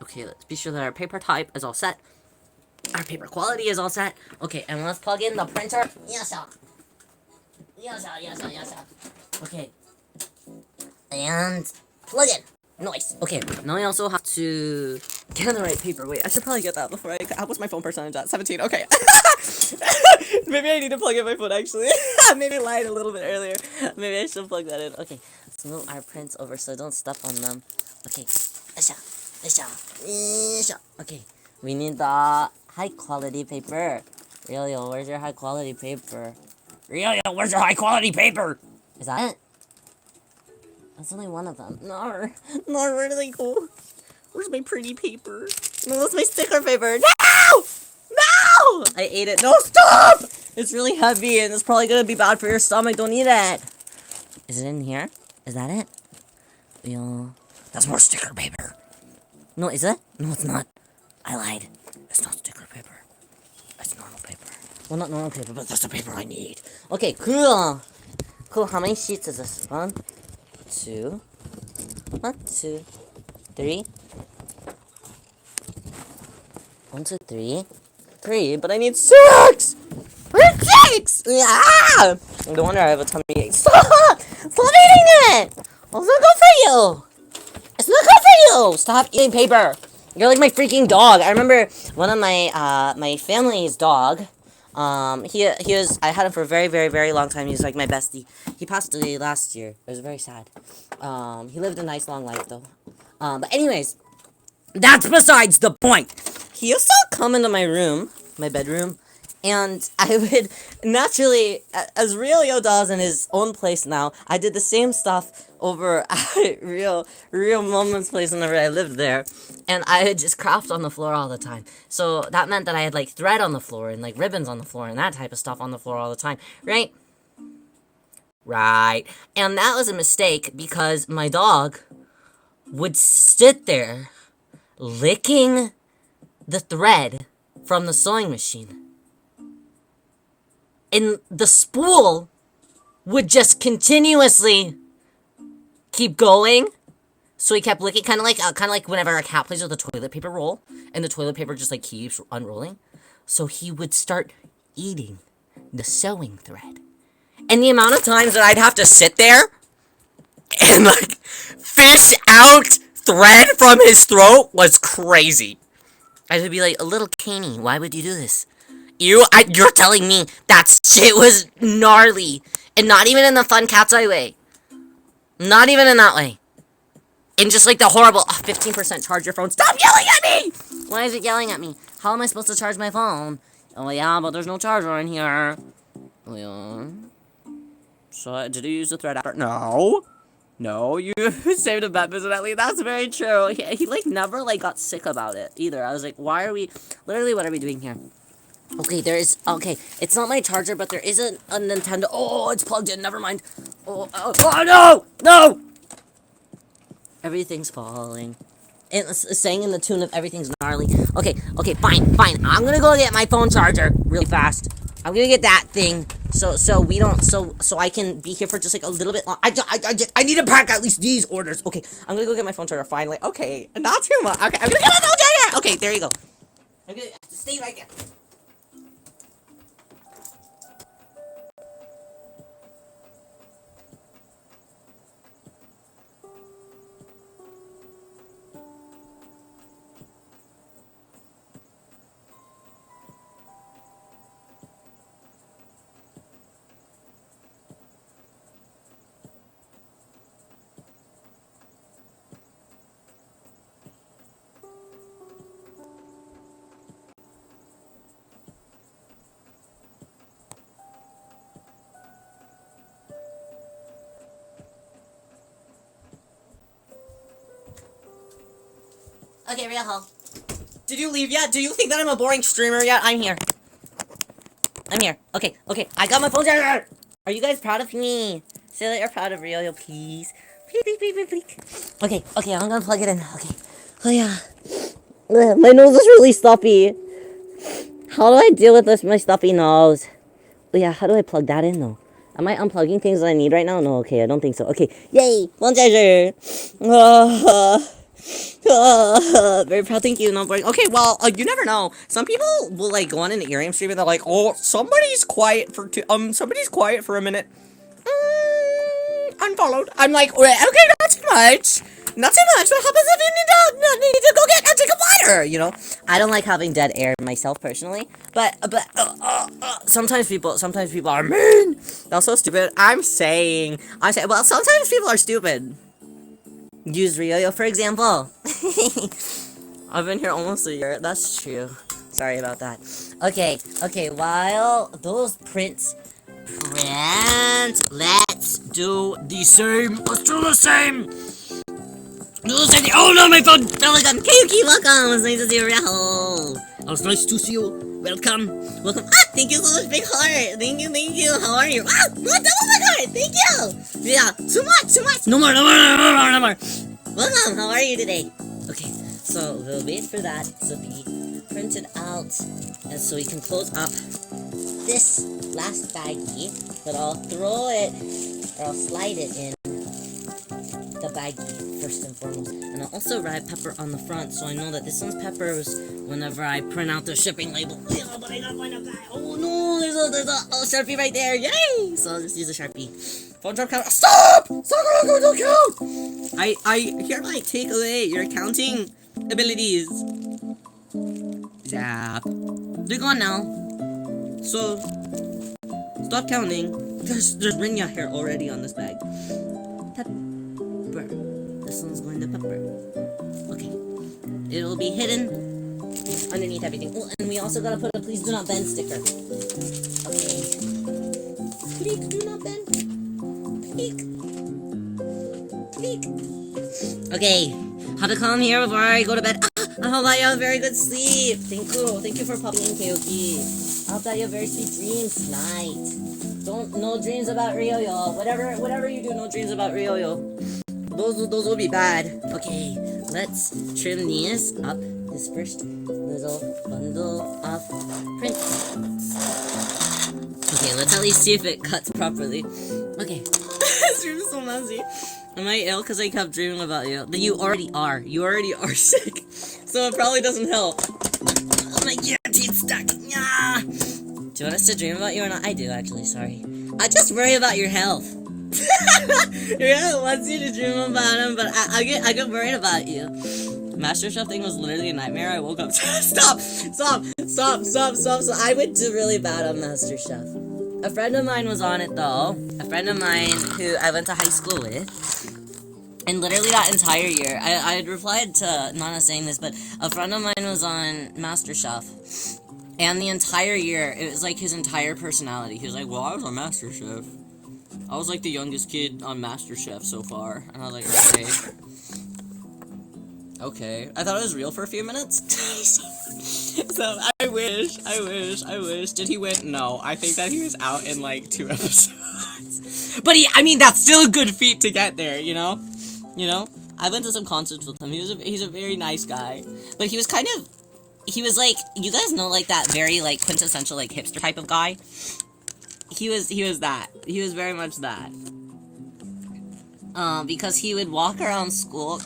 Okay, let's be sure that our paper type is all set. Our paper quality is all set. Okay, and let's plug in the printer. Yes, sir. Okay. And plug in. Nice. Okay, now I also have to get the right paper. Wait, I should probably get that before what's my phone percentage at? 17. Okay. Maybe I need to plug in my phone, actually. Maybe I lied a little bit earlier. Maybe I should plug that in. Okay, let's move our prints over so don't step on them. Okay. Okay, we need the high quality paper. Really, where's your high quality paper? Where's your high quality paper? Is that it? That's only one of them. No, really cool. Where's my pretty paper? No, that's my sticker paper. No! I ate it. No, stop! It's really heavy and it's probably gonna be bad for your stomach. Don't eat it. Is it in here? Is that it? Yeah. That's more sticker paper. No, is it? No, it's not. I lied. It's not sticker paper. It's normal paper. Well, not normal paper, but that's the paper I need. Okay, cool. How many sheets is this? 1, 2, 3. 1, 2, 3. 3, but I need 6! Where's 6? Ah! No wonder I have a tummy ache. Stop eating it! It's not good for you! Stop eating paper! You're like my freaking dog. I remember one of my, my family's dog, he was, I had him for a very, very, very long time. He was like my bestie. He passed away last year. It was very sad. He lived a nice long life though. But anyways, that's besides the point. He used to come into my room, my bedroom, and I would naturally, as Rio does in his own place now, I did the same stuff over at Real Moment's place whenever I lived there, and I would just craft on the floor all the time. So that meant that I had like thread on the floor and like ribbons on the floor and that type of stuff on the floor all the time, right? Right. And that was a mistake because my dog would sit there licking the thread from the sewing machine. And the spool would just continuously keep going. So he kept licking, kind of like whenever a cat plays with a toilet paper roll, and the toilet paper just like keeps unrolling. So he would start eating the sewing thread. And the amount of times that I'd have to sit there and like fish out thread from his throat was crazy. I would be like, a little Caney, why would you do this? You're telling me that shit was gnarly, and not even in the fun cat's eye way. Not even in that way. In just like the horrible 15% charge your phone. Stop yelling at me! Why is it yelling at me? How am I supposed to charge my phone? Oh yeah, but there's no charger in here. Oh yeah. So did you use the thread after? No. No, you saved a bet, incidentally. That's very true. He like never like got sick about it either. I was like, why are we? Literally, what are we doing here? Okay, it's not my charger, but there is a Nintendo. Oh, it's plugged in. Never mind. Oh no, no. Everything's falling. It's saying in the tune of everything's gnarly. Okay, fine. I'm gonna go get my phone charger really fast. I'm gonna get that thing so I can be here for just like a little bit long. I need to pack at least these orders. Okay, I'm gonna go get my phone charger finally. Okay, not too much. Okay, I'm gonna get my phone charger. Okay, there you go. I'm gonna stay right there. Okay, real home. Did you leave yet? Do you think that I'm a boring streamer yet? I'm here. Okay. I got my phone charger. Are you guys proud of me? Say that you're proud of Rio, please. Please. Okay, I'm gonna plug it in. Okay. Oh yeah. My nose is really stuffy. How do I deal with this? My stuffy nose. Oh yeah, how do I plug that in though? Am I unplugging things that I need right now? No, okay, I don't think so. Okay, yay, phone charger. Very proud, thank you. Not boring. Okay, well, you never know. Some people will like go on an earring stream and they're like, "Oh, somebody's quiet for a minute." Unfollowed. I'm like, okay, not too much. What happens if you need to go get take a water? You know, I don't like having dead air myself personally, but sometimes people are mean. That's so stupid. I'm saying, well, sometimes people are stupid. Use Ryo for example. I've been here almost a year. That's true. Sorry about that. Okay, while those prints print, let's do the same. Let's do the same. Oh no, my phone fell again. Kayuki, welcome. It's nice to see you. It's nice to see you. Welcome. Thank you so much, big heart. Thank you. How are you? Double big heart. Thank you. Yeah, too much. No more. Welcome. How are you today? Okay, so we'll wait for that to be printed out, and so we can close up this last baggie. But I'll throw it, or I'll slide it in the baggie first and foremost, and I'll also write pepper on the front, so I know that this one's peppers whenever I print out the shipping label. Yeah, but I gotta find out that. Oh no, there's a Sharpie right there. Yay! So I'll just use a Sharpie. Phone drop count. Stop! Don't count. I hereby take away your counting abilities. Zap. They're gone now. So stop counting. There's Rinya here already on this bag. Pepper. This one's going to pepper. Okay. It'll be hidden underneath everything. Oh, and we also gotta put a please do not bend sticker. Okay. Please do not bend. Peek. Okay. How to calm here before I go to bed. I hope that you have a very good sleep. Thank you for popping in, Kyoki. I hope that you have very sweet dreams tonight. No dreams about Ryo-Yo. Whatever you do, no dreams about Ryo-Yo. Those will be bad. Okay, let's trim these up. This first little bundle of print. Okay, let's at least see if it cuts properly. Okay. This room is so messy. Am I ill because I kept dreaming about you? But you already are. You already are sick. So it probably doesn't help. Oh, my guillotine's stuck. Yeah. Do you want us to dream about you or not? I do, actually. Sorry. I just worry about your health. Your health wants you to dream about him, but I get worried about you. MasterChef thing was literally a nightmare. I woke up. Stop. So I would do really bad on MasterChef. A friend of mine was on it though. A friend of mine who I went to high school with. And literally that entire year, I had replied to Nana saying this, but a friend of mine was on MasterChef. And the entire year, it was like his entire personality. He was like, well, I was on MasterChef. I was like the youngest kid on MasterChef so far. And I was like, okay. Okay. I thought it was real for a few minutes. So, I wish. Did he win? No. I think that he was out in like 2 episodes. But I mean, that's still a good feat to get there, you know? You know? I went to some concerts with him. He's a very nice guy. But he was kind of, he was like, you guys know like that very like quintessential like hipster type of guy? He was that. He was very much that. Because he would walk around school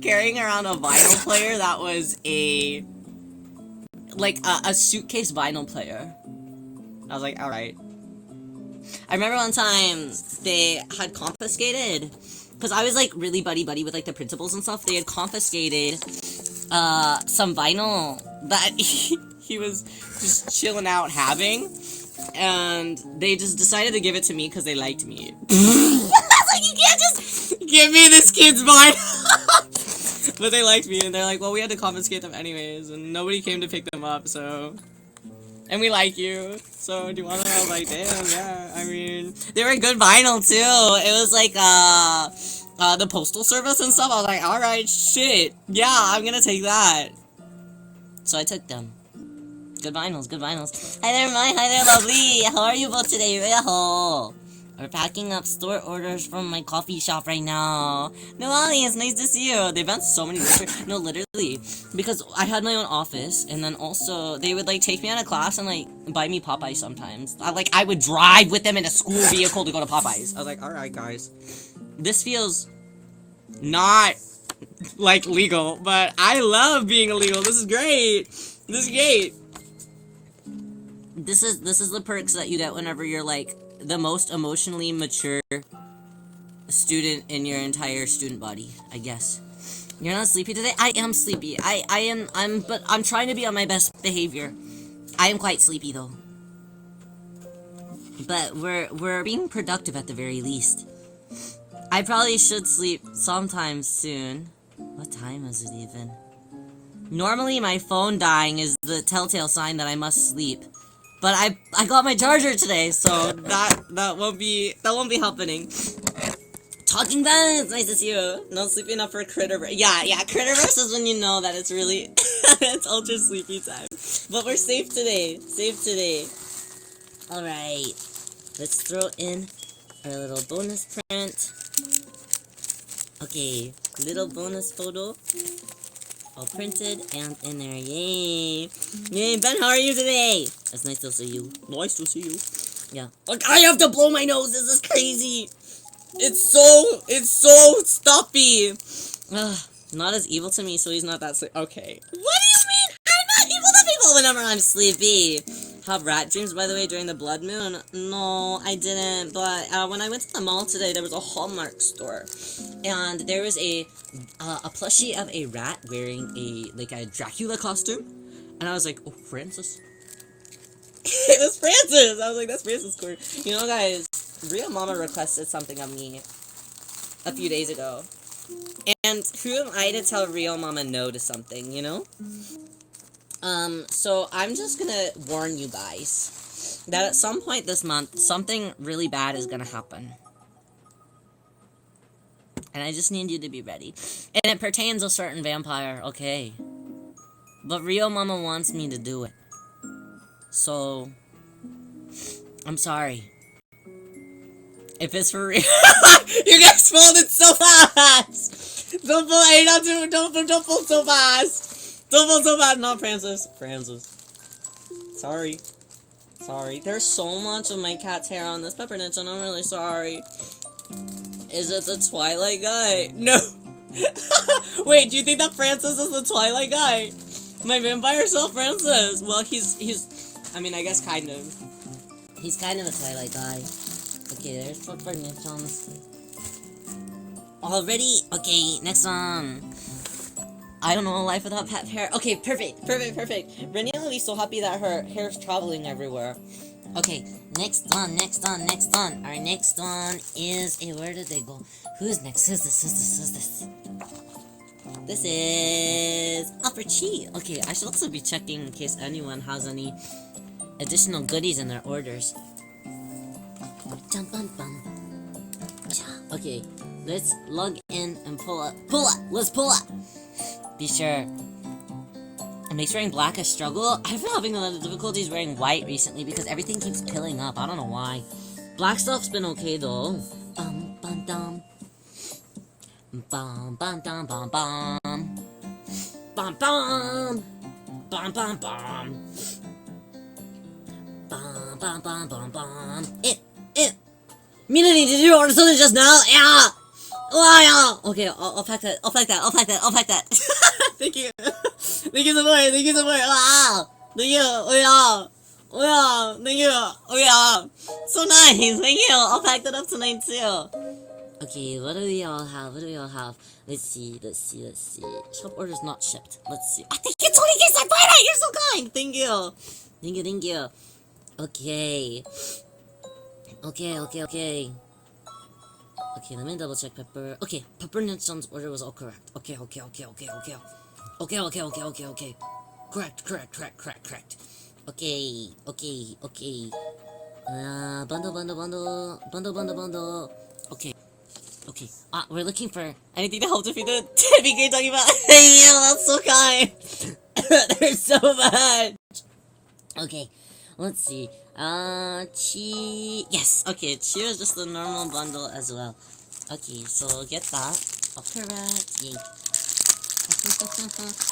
carrying around a vinyl player that was a suitcase vinyl player. I was like, alright. I remember one time they had confiscated, because I was like really buddy with like the principals and stuff, they had confiscated some vinyl that he was just chilling out having, and they just decided to give it to me because they liked me. I was like, you can't just give me this kid's vinyl. But they liked me, and they're like, well, we had to confiscate them anyways, and nobody came to pick them up, so... And we like you, so do you want to know? Like, damn, yeah, I mean... They were good vinyl, too. It was like, the postal service and stuff. I was like, alright, shit. Yeah, I'm gonna take that. So I took them. Good vinyls, good vinyls. Hi there, hi there, lovely. How are you both today? Real? We're packing up store orders from my coffee shop right now. No, Ali, it's nice to see you. They've been so many weeks. No, literally. Because I had my own office, and then also, they would, like, take me out of class and, like, buy me Popeyes sometimes. I would drive with them in a school vehicle to go to Popeyes. I was like, alright, guys. This feels not, like, legal, but I love being illegal. This is great. This is great. This is the perks that you get whenever you're, like, the most emotionally mature student in your entire student body, I guess. You're not sleepy today? I am sleepy. But I'm trying to be on my best behavior. I am quite sleepy though. But we're being productive at the very least. I probably should sleep sometime soon. What time is it even? Normally my phone dying is the telltale sign that I must sleep. But I got my charger today, so that won't be happening. Talking about it's nice to see you. Not sleepy enough for Critterverse. Yeah, Critterverse is when you know that it's really it's ultra sleepy time. But we're safe today. Alright. Let's throw in our little bonus print. Okay, little bonus photo. All printed and in there. Yay! Yay, Ben, how are you today? It's nice to see you. Nice to see you. Yeah. Look, I have to blow my nose. This is crazy. It's so stuffy. Not as evil to me, so he's not that sleepy. Okay. What do you mean? I'm not evil to people whenever I'm sleepy. Have rat dreams, by the way, during the blood moon? No, I didn't. But when I went to the mall today, there was a Hallmark store, and there was a plushie of a rat wearing a Dracula costume, and I was like, oh, Francis. It was Francis. I was like, that's Francis' Court. You know, guys, Real Mama requested something of me a few days ago, and who am I to tell Real Mama no to something? You know. So I'm just gonna warn you guys that at some point this month, something really bad is gonna happen. And I just need you to be ready. And it pertains to a certain vampire, okay. But Rio Mama wants me to do it. So, I'm sorry. If it's for real. You guys fold it so fast! Don't pull, hey, don't pull so fast! Don't pull so fast! Not Francis. Sorry. Sorry. There's so much of my cat's hair on this pepper niche, and I'm really sorry. Is it the Twilight guy? No! Wait, do you think that Francis is the Twilight guy? My vampire self, Francis! Well, he's... I mean, I guess kind of. He's kind of a Twilight guy. Okay, there's pepper niche. Already? Okay, next one. I don't know, a life without pet hair. Okay, perfect. Rennie will be so happy that her hair's traveling everywhere. Okay, next one. Our next one is... Hey, where did they go? Who's next? Who's this? This is... Alfred. Okay, I should also be checking in case anyone has any additional goodies in their orders. Okay, let's log in and pull up. Let's pull up! Be sure. It makes wearing black a struggle. I've been having a lot of difficulties wearing white recently because everything keeps pilling up. I don't know why. Black stuff's been okay though. Bum bum dum. Bum bum dum bum bum. Bum bum. Bum bum bum. Bum bum bum bum bum. Minnie, did you order something just now? Yeah! Oh, yeah! Okay, I'll pack that. Thank you. Thank you so much. Wow! Thank you. Oh, yeah. Thank you. Oh, yeah. So nice. Thank you. I'll pack that up tonight, too. Okay, what do we all have? Let's see. Shop orders not shipped. Let's see. I think it's 20K side by You're so kind. Thank you. Okay, let me double check Pepper. Okay, Pepper Nichon's order was all correct. Okay. Correct. Okay. Bundle. Okay. We're looking for anything to help defeat the TVK talking about. Yeah, that's so kind. There's so much. Okay, let's see. Chi. Yes. Okay, Chi is just the normal bundle as well. Okay, so get that. All correct. Yay.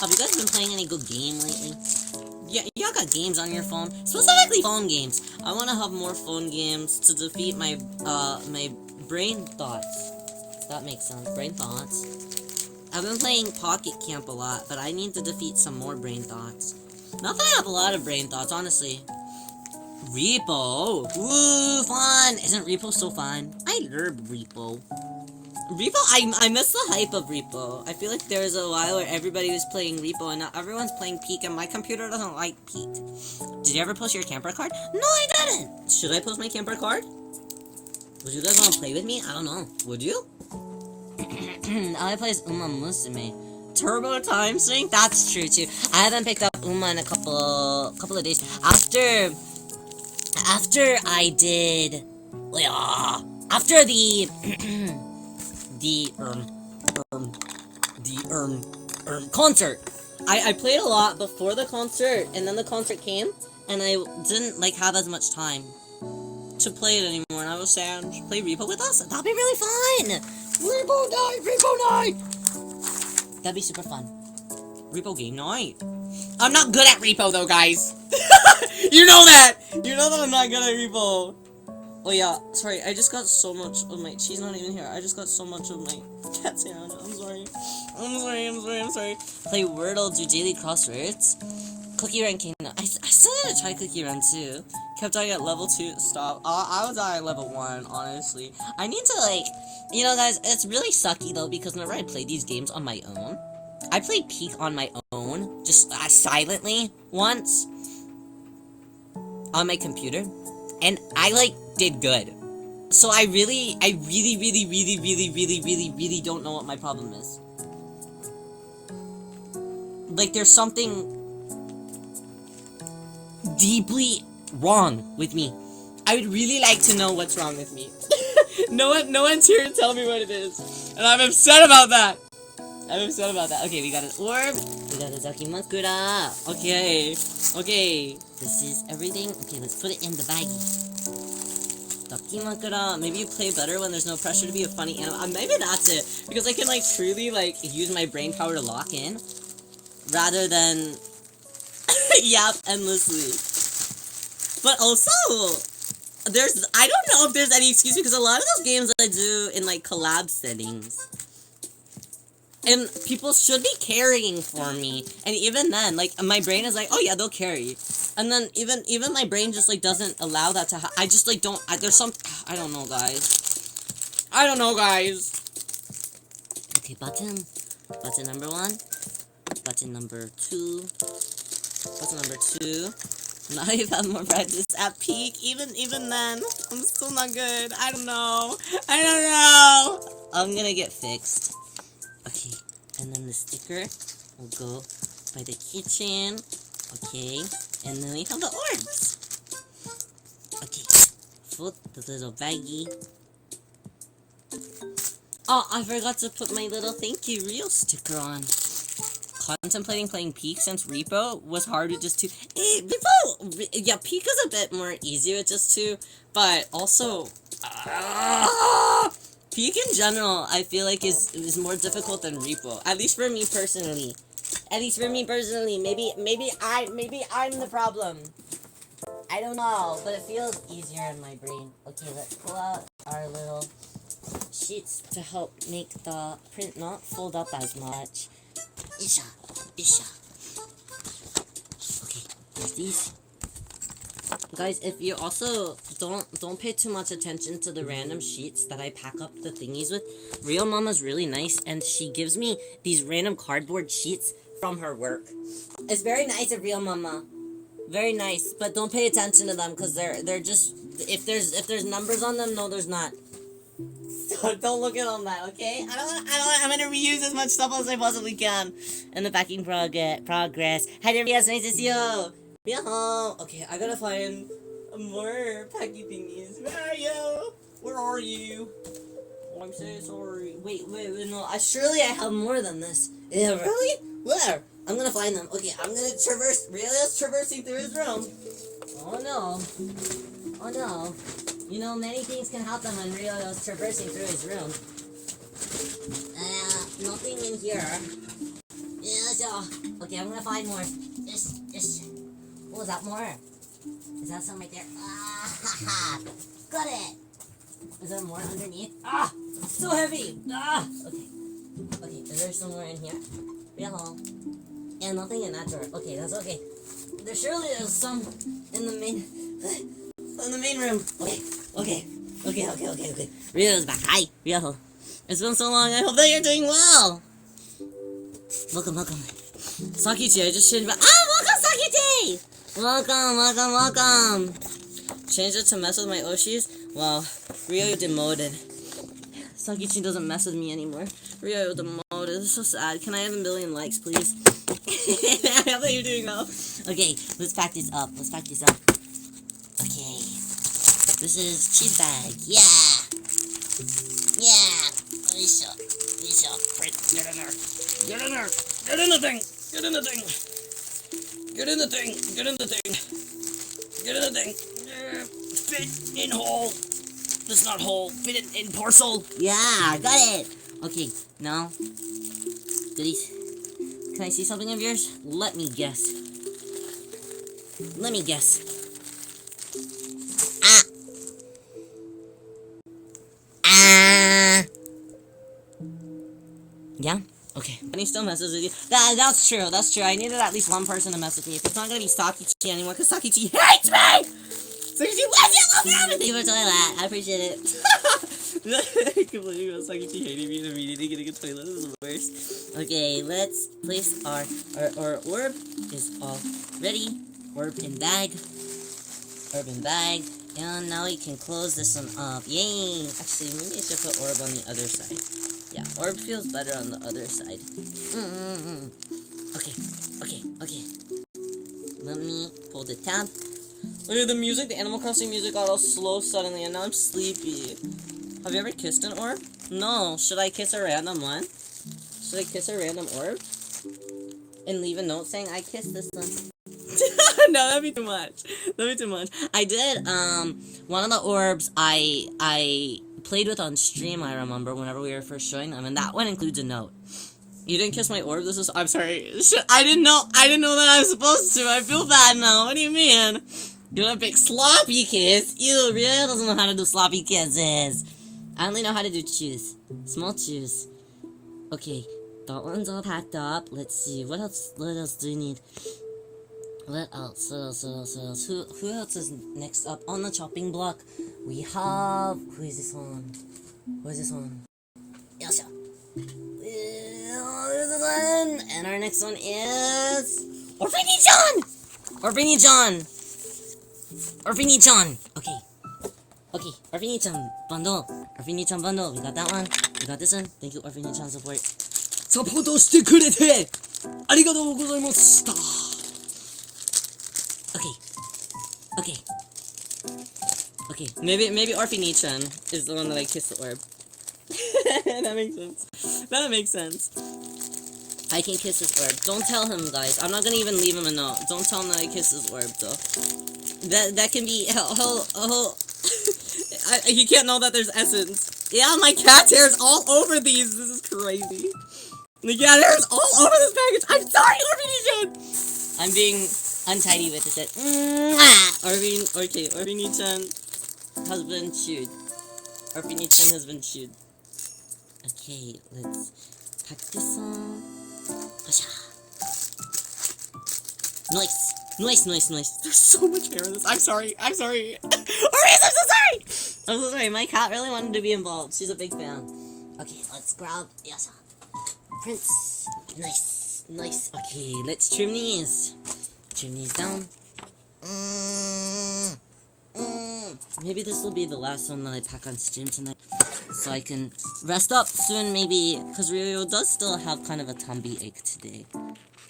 Have you guys been playing any good game lately? Yeah, y'all got games on your phone, specifically phone games. I want to have more phone games to defeat my my brain thoughts. That makes sense. Brain thoughts. I've been playing Pocket Camp a lot, but I need to defeat some more brain thoughts. Not that I have a lot of brain thoughts, honestly. Repo. Woo, fun. Isn't Repo so fun? I love Repo. I miss the hype of Repo. I feel like there was a while where everybody was playing Repo and now everyone's playing Peak and my computer doesn't like Peak. Did you ever post your camper card? No, I didn't. Should I post my camper card? Would you guys want to play with me? I don't know. Would you? All I play is Uma Musume. Turbo Time Sync? That's true too. I haven't picked up Uma in a couple of days. After I did... After the... concert. I played a lot before the concert, and then the concert came, and I didn't, have as much time to play it anymore, and I was sad. Play Repo with us? That'd be really fun! Repo night! That'd be super fun. Repo game night. I'm not good at Repo, though, guys. You know that! You know that I'm not good at Repo. Oh yeah, sorry, I just got so much of my... She's not even here. I just got so much of my cat's hair on it. I'm sorry. Play Wordle, do daily crosswords. Cookie Run Kingdom. I still gotta try Cookie Run too. Kept dying at level 2. Stop. I was at level 1, honestly. I need to, you know, guys, it's really sucky though, because whenever I play these games on my own, I played Peak on my own, just silently, once, on my computer, and I, did good. So I really don't know what my problem is. There's something deeply wrong with me. I would really like to know what's wrong with me. No one's here to tell me what it is. And I'm upset about that. Okay, we got an orb. We got a Zakimakura. Okay. This is everything. Okay, let's put it in the baggie. Dakimakura. Maybe you play better when there's no pressure to be a funny animal. Maybe that's it. Because I can, like, truly, like, use my brain power to lock in. Rather than yap endlessly. But also, I don't know if there's any excuse because a lot of those games I do in, like, collab settings. And people should be carrying for me. And even then, like, my brain is like, oh yeah, they'll carry. And then even my brain just, like, doesn't allow that to I just, like, don't, there's some, I don't know, guys. I don't know, guys. Okay, button number 1. Button number 2. Button number 2. Now you've had more practice at peak. Even then, I'm still not good. I don't know. I'm gonna get fixed. Okay, and then the sticker will go by the kitchen. Okay, and then we have the orbs. Okay, put the little baggie. Oh, I forgot to put my little thank you real sticker on. Contemplating playing Peak since Repo was harder just to... yeah, Peak is a bit more easier just to, but also... Peak in general, I feel like is more difficult than Repo. At least for me personally. Maybe I'm the problem. I don't know, but it feels easier in my brain. Okay, let's pull out our little sheets to help make the print not fold up as much. Isha. Okay, there's these. Guys, if you also don't pay too much attention to the random sheets that I pack up the thingies with, Real Mama's really nice, and she gives me these random cardboard sheets from her work. It's very nice of Real Mama. Very nice, but don't pay attention to them because they're just if there's numbers on them, no, there's not. So don't look at all that, okay? I'm gonna reuse as much stuff as I possibly can. And the packing progress. Hi there, yes, nice to see you. Okay, I gotta find more packing thingies. Where are you? Oh, I'm so sorry. Wait, no, surely I have more than this. Yeah, really? Where? I'm gonna find them. Okay, I'm gonna traverse. Realio's traversing through his room. Oh no. You know, many things can happen when Realio's traversing through his room. Nothing in here. Okay, I'm gonna find more. Yes. Oh, is that more? Is that some right there? Got it! Is there more underneath? So heavy! Okay, is there some more in here? Yeah, and nothing in that drawer. Okay, that's okay. There surely is some in the main room. Okay. Rio's back. Hi, Rio. It's been so long. I hope that you're doing well. Welcome. Sakichi, I just changed my... welcome, Sakichi! Welcome. Changed it to mess with my Oshis? Well, Rio demoted. Sakichi doesn't mess with me anymore. Rio demoted. This is so sad. Can I have 1 million likes, please? I hope that you're doing well. Okay, let's pack this up. Okay. This is cheese bag. Yeah. Alicia. Get in there. Get in the thing. Fit in hole. That's not hole. Fit it in parcel. Yeah, got it. Okay, now. Goodies. Can I see something of yours? Let me guess. Yeah? Okay. And he still messes with you. That's true. I needed at least one person to mess with me. If it's not gonna be Sakichi anymore, because Sakichi hates me! Sakichi loves you! Thank you for toilet. I appreciate it. I can't believe Sakichi hating me and immediately getting a toilet. This is the worst. Okay, let's place our orb is all ready. Orb in bag. And now we can close this one up. Yay! Actually, maybe I should put orb on the other side. Yeah, orb feels better on the other side. Okay. Let me pull the tab. Look at the music. The Animal Crossing music got all slow suddenly, and now I'm sleepy. Have you ever kissed an orb? No. Should I kiss a random one? Should I kiss a random orb? And leave a note saying, I kissed this one. No, that'd be too much. I did, One of the orbs I played with on stream, I remember, whenever we were first showing them, and that one includes a note. You didn't kiss my orb? I'm sorry. Shit, I didn't know that I was supposed to. I feel bad now. What do you mean? Doing a big sloppy kiss? Ew, Rio doesn't know how to do sloppy kisses. I only know how to do chews. Small chews. Okay, that one's all packed up. Let's see, what else do we need? What else? Who else is next up on the chopping block? We have... Who is this one? Yasha. There's this one. And our next one is... Orphanage-chan! Okay. Orphanage-chan bundle. We got that one. We got this one. Thank you, Orphanage-chan support. Support してくれてありがとうございました。Okay. Maybe Orphanage-chan is the one that I kiss the orb. That makes sense. I can kiss his orb. Don't tell him, guys. I'm not gonna even leave him a note. Don't tell him that I kiss his orb, though. That can be... He can't know that there's essence. Yeah, my cat's hair is all over these. This is crazy. The cat hair is all over this package. I'm sorry, Orphanage-chan. I'm being untidy with it. Orphanage-chan has been chewed. Orphanage-chan has been chewed. Okay, let's pack this on. Nice. There's so much hair in this. I'm sorry. Orphanage, I'm so sorry. My cat really wanted to be involved. She's a big fan. Okay, let's grab Yasha. Prince. Nice. Okay, let's trim these. Trim these down. Maybe this will be the last one that I pack on stream tonight. So I can rest up soon, maybe. Because Rio does still have kind of a tummy ache today.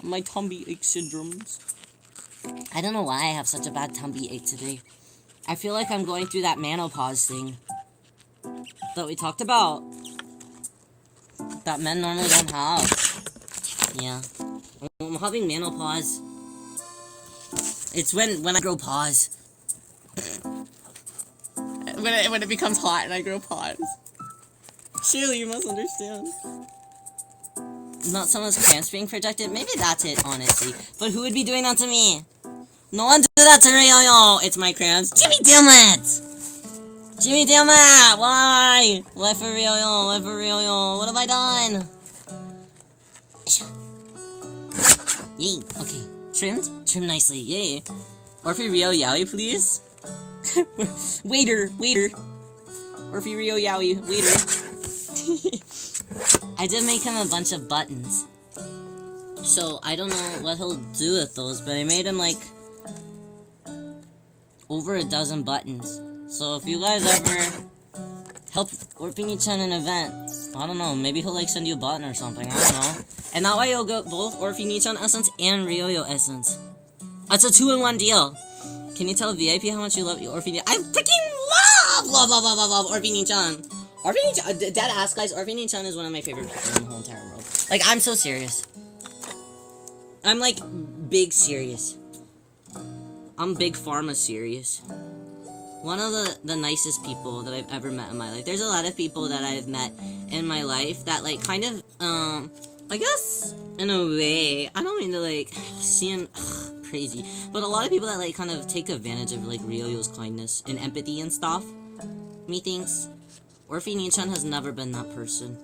My tummy ache syndromes. I don't know why I have such a bad tummy ache today. I feel like I'm going through that menopause thing that we talked about. That men normally don't have. Yeah. I'm having menopause. It's when I grow paws. When it becomes hot and I grow paws. Surely you must understand. Not someone's cramps being projected? Maybe that's it, honestly. But who would be doing that to me? No one do that to Rio! It's my cramps. Jimmy, damn it! Why? Why for Rio? What have I done? Yay. Okay. Trimmed? Trimmed nicely. Yay. Orphy Rio Yaoi, please? Waiter. Orphy Rio Yaoi, waiter. I did make him a bunch of buttons. So, I don't know what he'll do with those, but I made him, like, over a dozen buttons. So, if you guys ever help Orphanage-chan an event, I don't know, maybe he'll, like, send you a button or something, I don't know. And that way you'll get both Orphanage-chan essence and Ryoyo essence. It's a 2-in-1 deal. Can you tell VIP how much you love Orphanage? I freaking love Orphanage-chan. Dead ass, guys, Orphanage-chan is one of my favorite people in the whole entire world. Like, I'm so serious. I'm, like, big serious. I'm big pharma serious. One of the nicest people that I've ever met in my life. There's a lot of people that I've met in my life that, like, kind of, I guess, in a way, I don't mean to, like, seem crazy, but a lot of people that, like, kind of take advantage of, like, Ryoyo's kindness and empathy and stuff. Methinks Orphanage-chan has never been that person.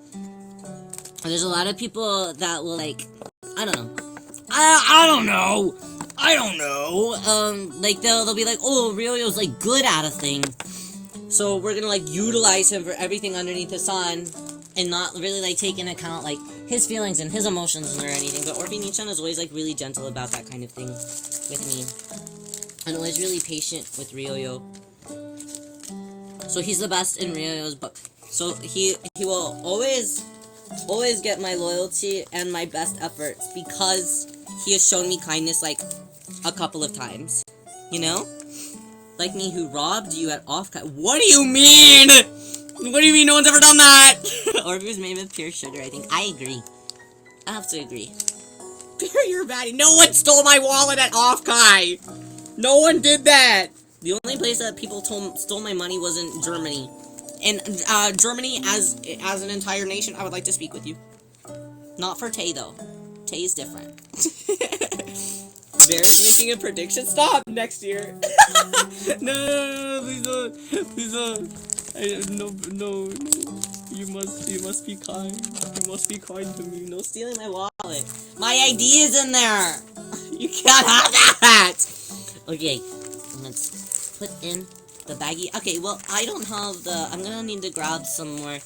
There's a lot of people that will, like, I don't know. Like, they'll be like, oh, Ryoyo's, like, good at a thing, so we're gonna, like, utilize him for everything underneath the sun, and not really, like, take into account, like, his feelings and his emotions or anything. But Orphanage-chan is always, like, really gentle about that kind of thing with me, and always really patient with Ryoyo. So he's the best in Ryoyo's book. So he will always get my loyalty and my best efforts because he has shown me kindness, like, a couple of times. You know? Like me, who robbed you at off-cut. What do you mean? What do you mean no one's ever done that? Or if it was made with pure sugar, I think. I agree. I have to agree. You're baddie. No one stole my wallet at off-kai. No one did that. The only place that people stole my money was in Germany. And Germany as an entire nation, I would like to speak with you. Not for Tay though. Tay is different. Bear's making a prediction. Stop next year. No, please don't. Please don't. No. You must be kind. You must be kind to me. No stealing my wallet. My ID is in there. You can't have that. Okay, let's put in the baggie. Okay, well, I don't have the... I'm gonna need to grab some more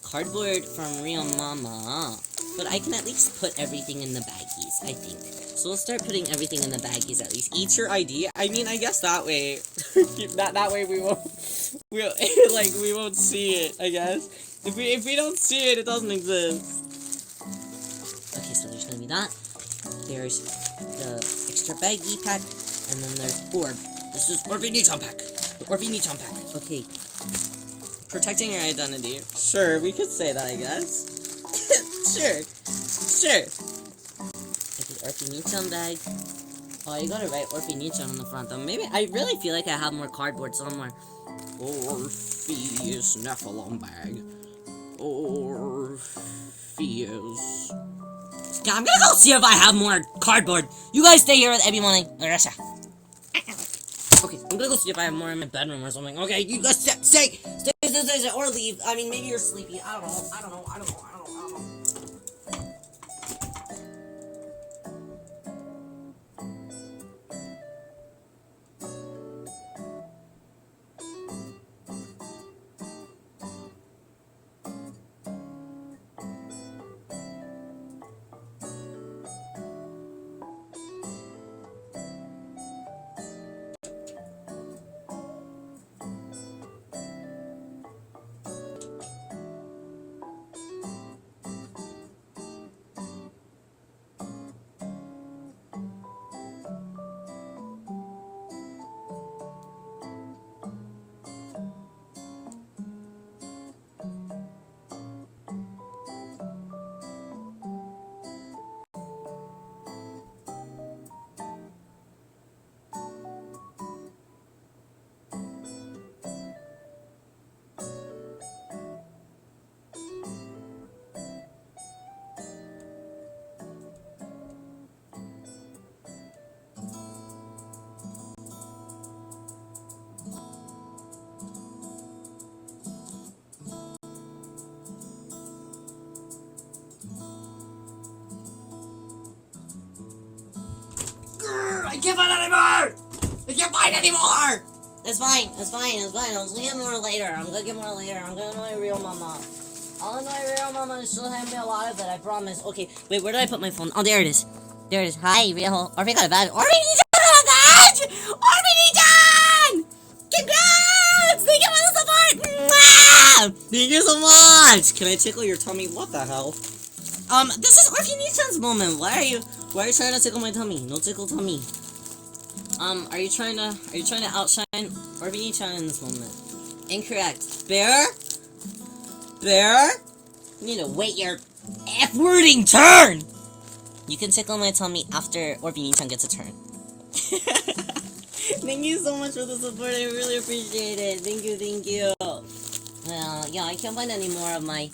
cardboard from Real Mama. But I can at least put everything in the baggies, I think. So we'll start putting everything in the baggies at least. Eat your ID. I mean, I guess that way... that way we won't... we won't see it, I guess. If we don't see it, it doesn't exist. Okay, so there's gonna be that. There's the extra baggie pack. And then there's Orb. This is Orby Nichon pack. The Orby Nichon pack. Okay. Protecting your identity. Sure, we could say that, I guess. Sure. Okay, Orby Nichon bag. Oh, you gotta write Orby Nichon on the front, though. Maybe, I really feel like I have more cardboard somewhere. Orpheus Nephilim bag. Orpheus. I'm gonna go see if I have more cardboard. You guys stay here with everyone. Okay, I'm gonna go see if I have more in my bedroom or something. Okay, you guys stay, or leave. I mean, maybe you're sleepy. I don't know. I can't find anymore! I can't find anymore! It's fine. I'll get more later. I'm gonna get more later. I'm gonna know my real mama. I'll know my real mama and she'll hand me a lot of it, I promise. Okay, wait, where did I put my phone? Oh, there it is. Hi, real. Orphe got a badge. Orphe got a badge! Orphe! Congrats! Thank you for the support! Mwah! Thank you so much! Can I tickle your tummy? What the hell? This is Orphe Nichan's moment. Why are you trying to tickle my tummy? No tickle tummy. Are you trying to outshine Orphe Nichan in this moment? Incorrect. Bear? You need to wait your F-wording turn! You can tickle my tummy after Orphe Nichan gets a turn. Thank you so much for the support, I really appreciate it. Thank you. Well, yeah, I can't find any more of my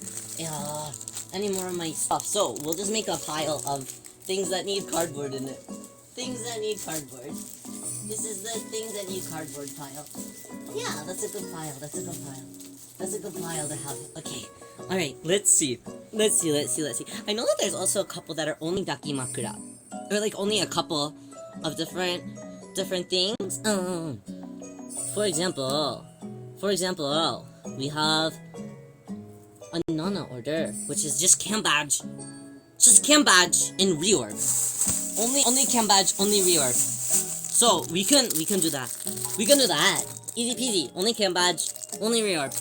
stuff, so we'll just make a pile of things that need cardboard in it. Things that need cardboard. This is the things that need cardboard pile. Yeah, that's a good pile. That's a good pile to have. Okay. Alright, let's see. I know that there's also a couple that are only dakimakura. Or like only a couple of different things. For example, we have a Nana order, which is just cam badge. Just cam badge in reorb. Only cam badge, only reorb. So we can do that. Easy peasy. Only cam badge, only reorb.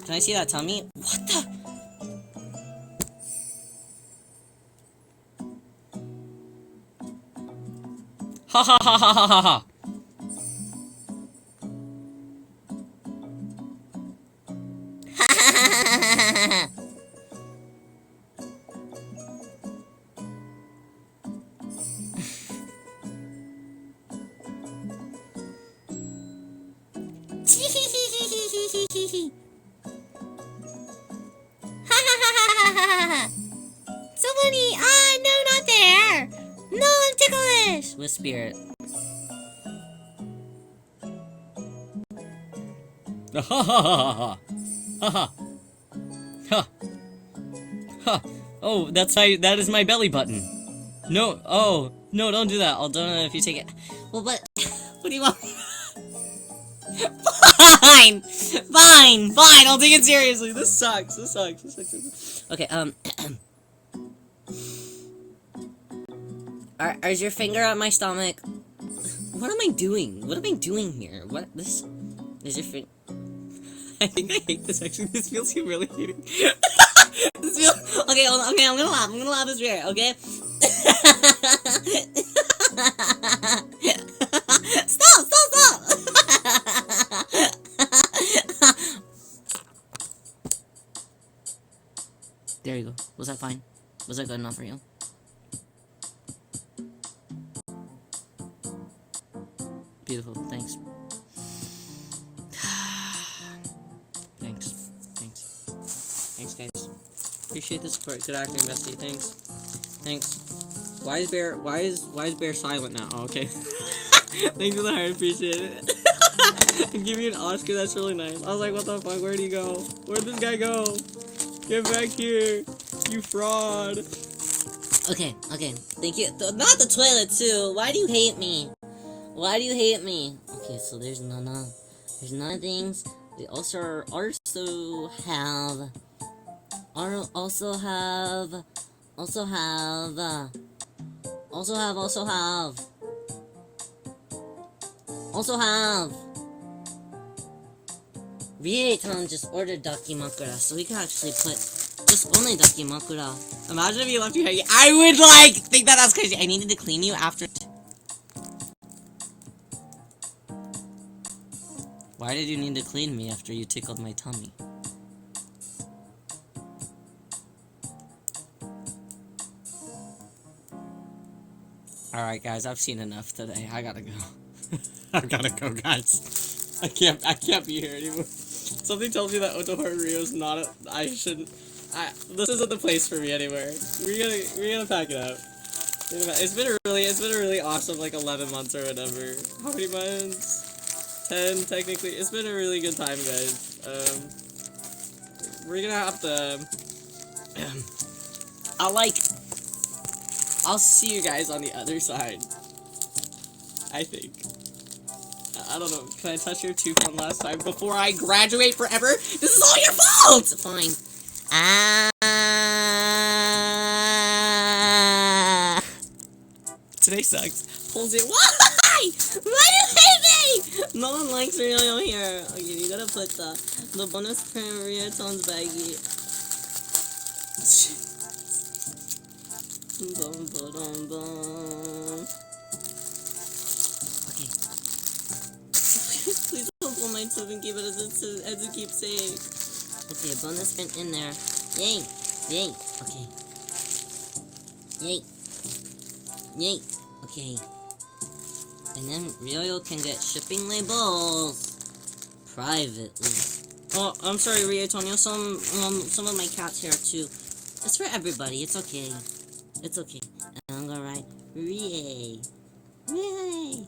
Can I see that tummy? What the? Ha ha ha ha ha ha ha. Hee hee. Ha ha ha ha ha ha ha. So funny. Ah, no, not there. No, I'm ticklish. With spirit. Ha ha ha ha ha ha ha ha. Oh, that is my belly button. No, oh no, don't do that. I'll donate if you take it. Well, but what do you want? Fine, fine, fine. I'll take it seriously. This sucks. This sucks. This sucks. Okay. Is your finger on my stomach? What am I doing? What am I doing here? What this? Is your finger? I think I hate this. Actually, this feels humiliating. This feels okay. Hold on. Okay, I'm gonna laugh. I'm gonna laugh this weird. Okay. Stop! Stop! Stop! There you go. Was that fine? Was that good enough for you? Beautiful. Thanks. Thanks. Thanks. Thanks, guys. Appreciate the support. Good acting, bestie. Thanks. Thanks. Why is Bear silent now? Oh, okay. Thanks for the heart. Appreciate it. And give me an Oscar. That's really nice. I was like, what the fuck? Where'd he go? Where'd this guy go? Get back here, you fraud. Okay. Okay. Thank you. Not the toilet too. Why do you hate me? Why do you hate me? Okay, so there's none of things. We also have Rieiton just ordered Dakimakura, so we can actually put just only Dakimakura. Imagine if you left your hair. I would think that that's crazy. I needed to clean you after. Why did you need to clean me after you tickled my tummy? Alright guys, I've seen enough today. I gotta go. I gotta go, guys. I can't be here anymore. Something tells me that Otohara Rio is not this isn't the place for me anymore. We're gonna pack it up. It's been a really awesome 11 months or whatever. How many months? 10 technically. It's been a really good time, guys. We're gonna have to I'll see you guys on the other side. I think. I don't know. Can I touch your tooth one last time before I graduate forever? This is all your fault! Fine. Today sucks. Pulls it. Why? Why do you hate me? No one likes Rio here. Okay, you gotta put the bonus Rio Tones baggie. Okay. Please don't pull my tooth and keep it as it keeps saying. Okay, bonus spin in there. Yay! Yay! Okay. Yay! Yay! Okay. And then Ryo can get shipping labels privately. Oh, I'm sorry, Rio Tonyo. Some of my cats here too. It's for everybody. It's okay. It's okay. And I'm gonna write Rie. Rie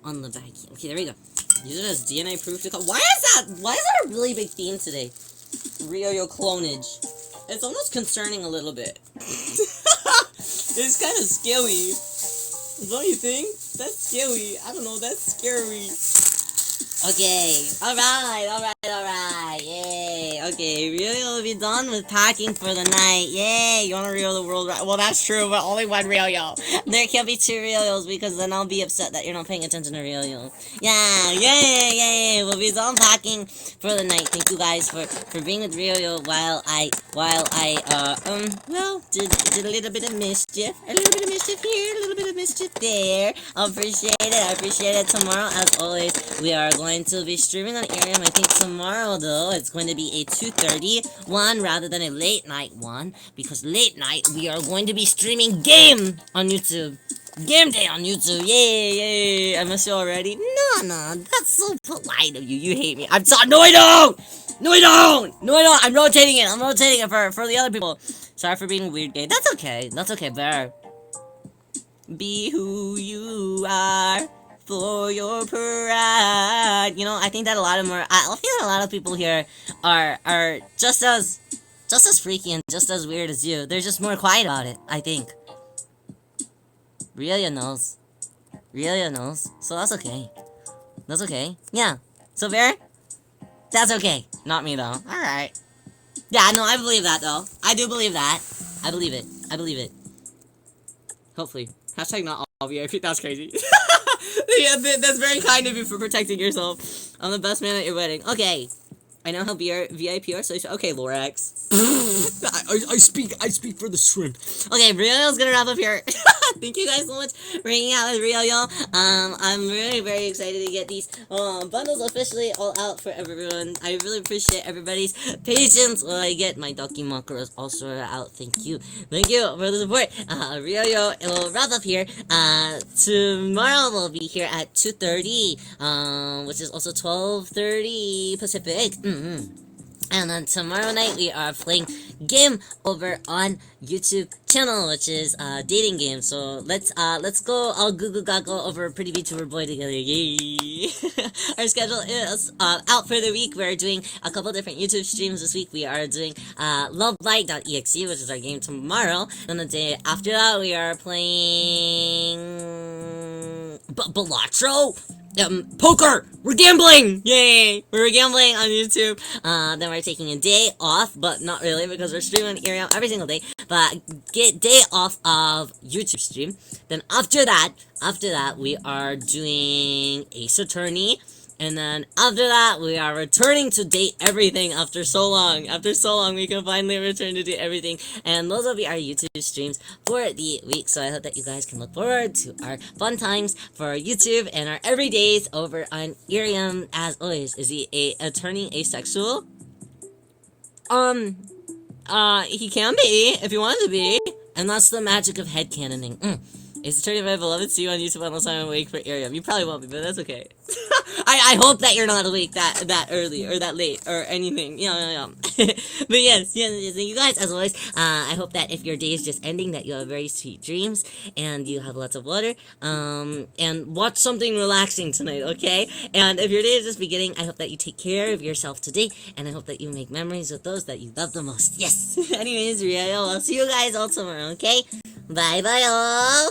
on the back. Okay, there we go. Use it as DNA proof to call. Why is that a really big theme today? Ryo clonage. It's almost concerning a little bit. It's kind of scary. Don't you think? That's scary. I don't know. That's scary. Okay. Alright. Yay. Okay. Ryo will be done with packing for the night. Yay. You want to reel the world right? Well, that's true, but only one Ryo. There can't be two Ryos because then I'll be upset that you're not paying attention to Ryo. Yeah. Yay. We'll be done packing for the night. Thank you guys for being with Ryo while I did a little bit of mischief. A little bit of mischief here, a little bit of mischief there. I appreciate it. Tomorrow, as always, we are going to be streaming on Arium. I think tomorrow, though, it's going to be a 2:30 one rather than a late night one. Because late night, we are going to be streaming game on YouTube. Game day on YouTube. Yay. I miss you already. No. That's so polite of you. You hate me. I'm sorry. No, I don't. No, I don't. I'm rotating it. For the other people. Sorry for being weird gay. That's okay. Bear. Be who you are for your pride. You know, I think that I feel that a lot of people here are just as freaky and just as weird as you. They're just more quiet about it, I think. Realia knows. So that's okay. Yeah. So Bear? That's okay. Not me though. Alright. Yeah, no, I believe that though. I do believe that. I believe it. Hopefully. Hashtag not all VIP. That's crazy. Yeah, that's very kind of you for protecting yourself. I'm the best man at your wedding. Okay. I know how VIP are, so okay, Lorax. I speak for the shrimp. Okay, Rio's gonna wrap up here. Thank you guys so much for hanging out with Rio. I'm really very excited to get these bundles officially all out for everyone. I really appreciate everybody's patience while I get my Dakimakuras all sorted out. Thank you for the support. Rio, it will wrap up here. Tomorrow we'll be here at 2:30, which is also 12:30 Pacific. And then tomorrow night we are playing Game Over on YouTube channel, which is dating game. So let's go all goo goggle over Pretty VTuber Boy together. Yay! Our schedule is out for the week. We're doing a couple different YouTube streams this week. We are doing lovelight.exe, which is our game tomorrow. And the day after that we are playing Balatro. Poker! We're gambling! Yay! We're gambling on YouTube. Then we're taking a day off, but not really because we're streaming Ethereum every single day. But get day off of YouTube stream. Then after that, we are doing Ace Attorney. And then after that, we are returning to date everything after so long. After so long, we can finally return to date everything. And those will be our YouTube streams for the week. So I hope that you guys can look forward to our fun times for YouTube and our everydays over on Ethereum. As always, is he turning asexual? He can be, if he wanted to be. And that's the magic of headcanoning. Ace Attorney, my beloved, see you on YouTube unless I'm awake for Ethereum. You probably won't be, but that's okay. I hope that you're not awake that early or that late or anything. Yeah. But yes, thank you guys as always. I hope that if your day is just ending, that you have very sweet dreams and you have lots of water. And watch something relaxing tonight, okay? And if your day is just beginning, I hope that you take care of yourself today, and I hope that you make memories with those that you love the most. Yes. Anyways, Rio, I'll see you guys all tomorrow, okay? Bye all.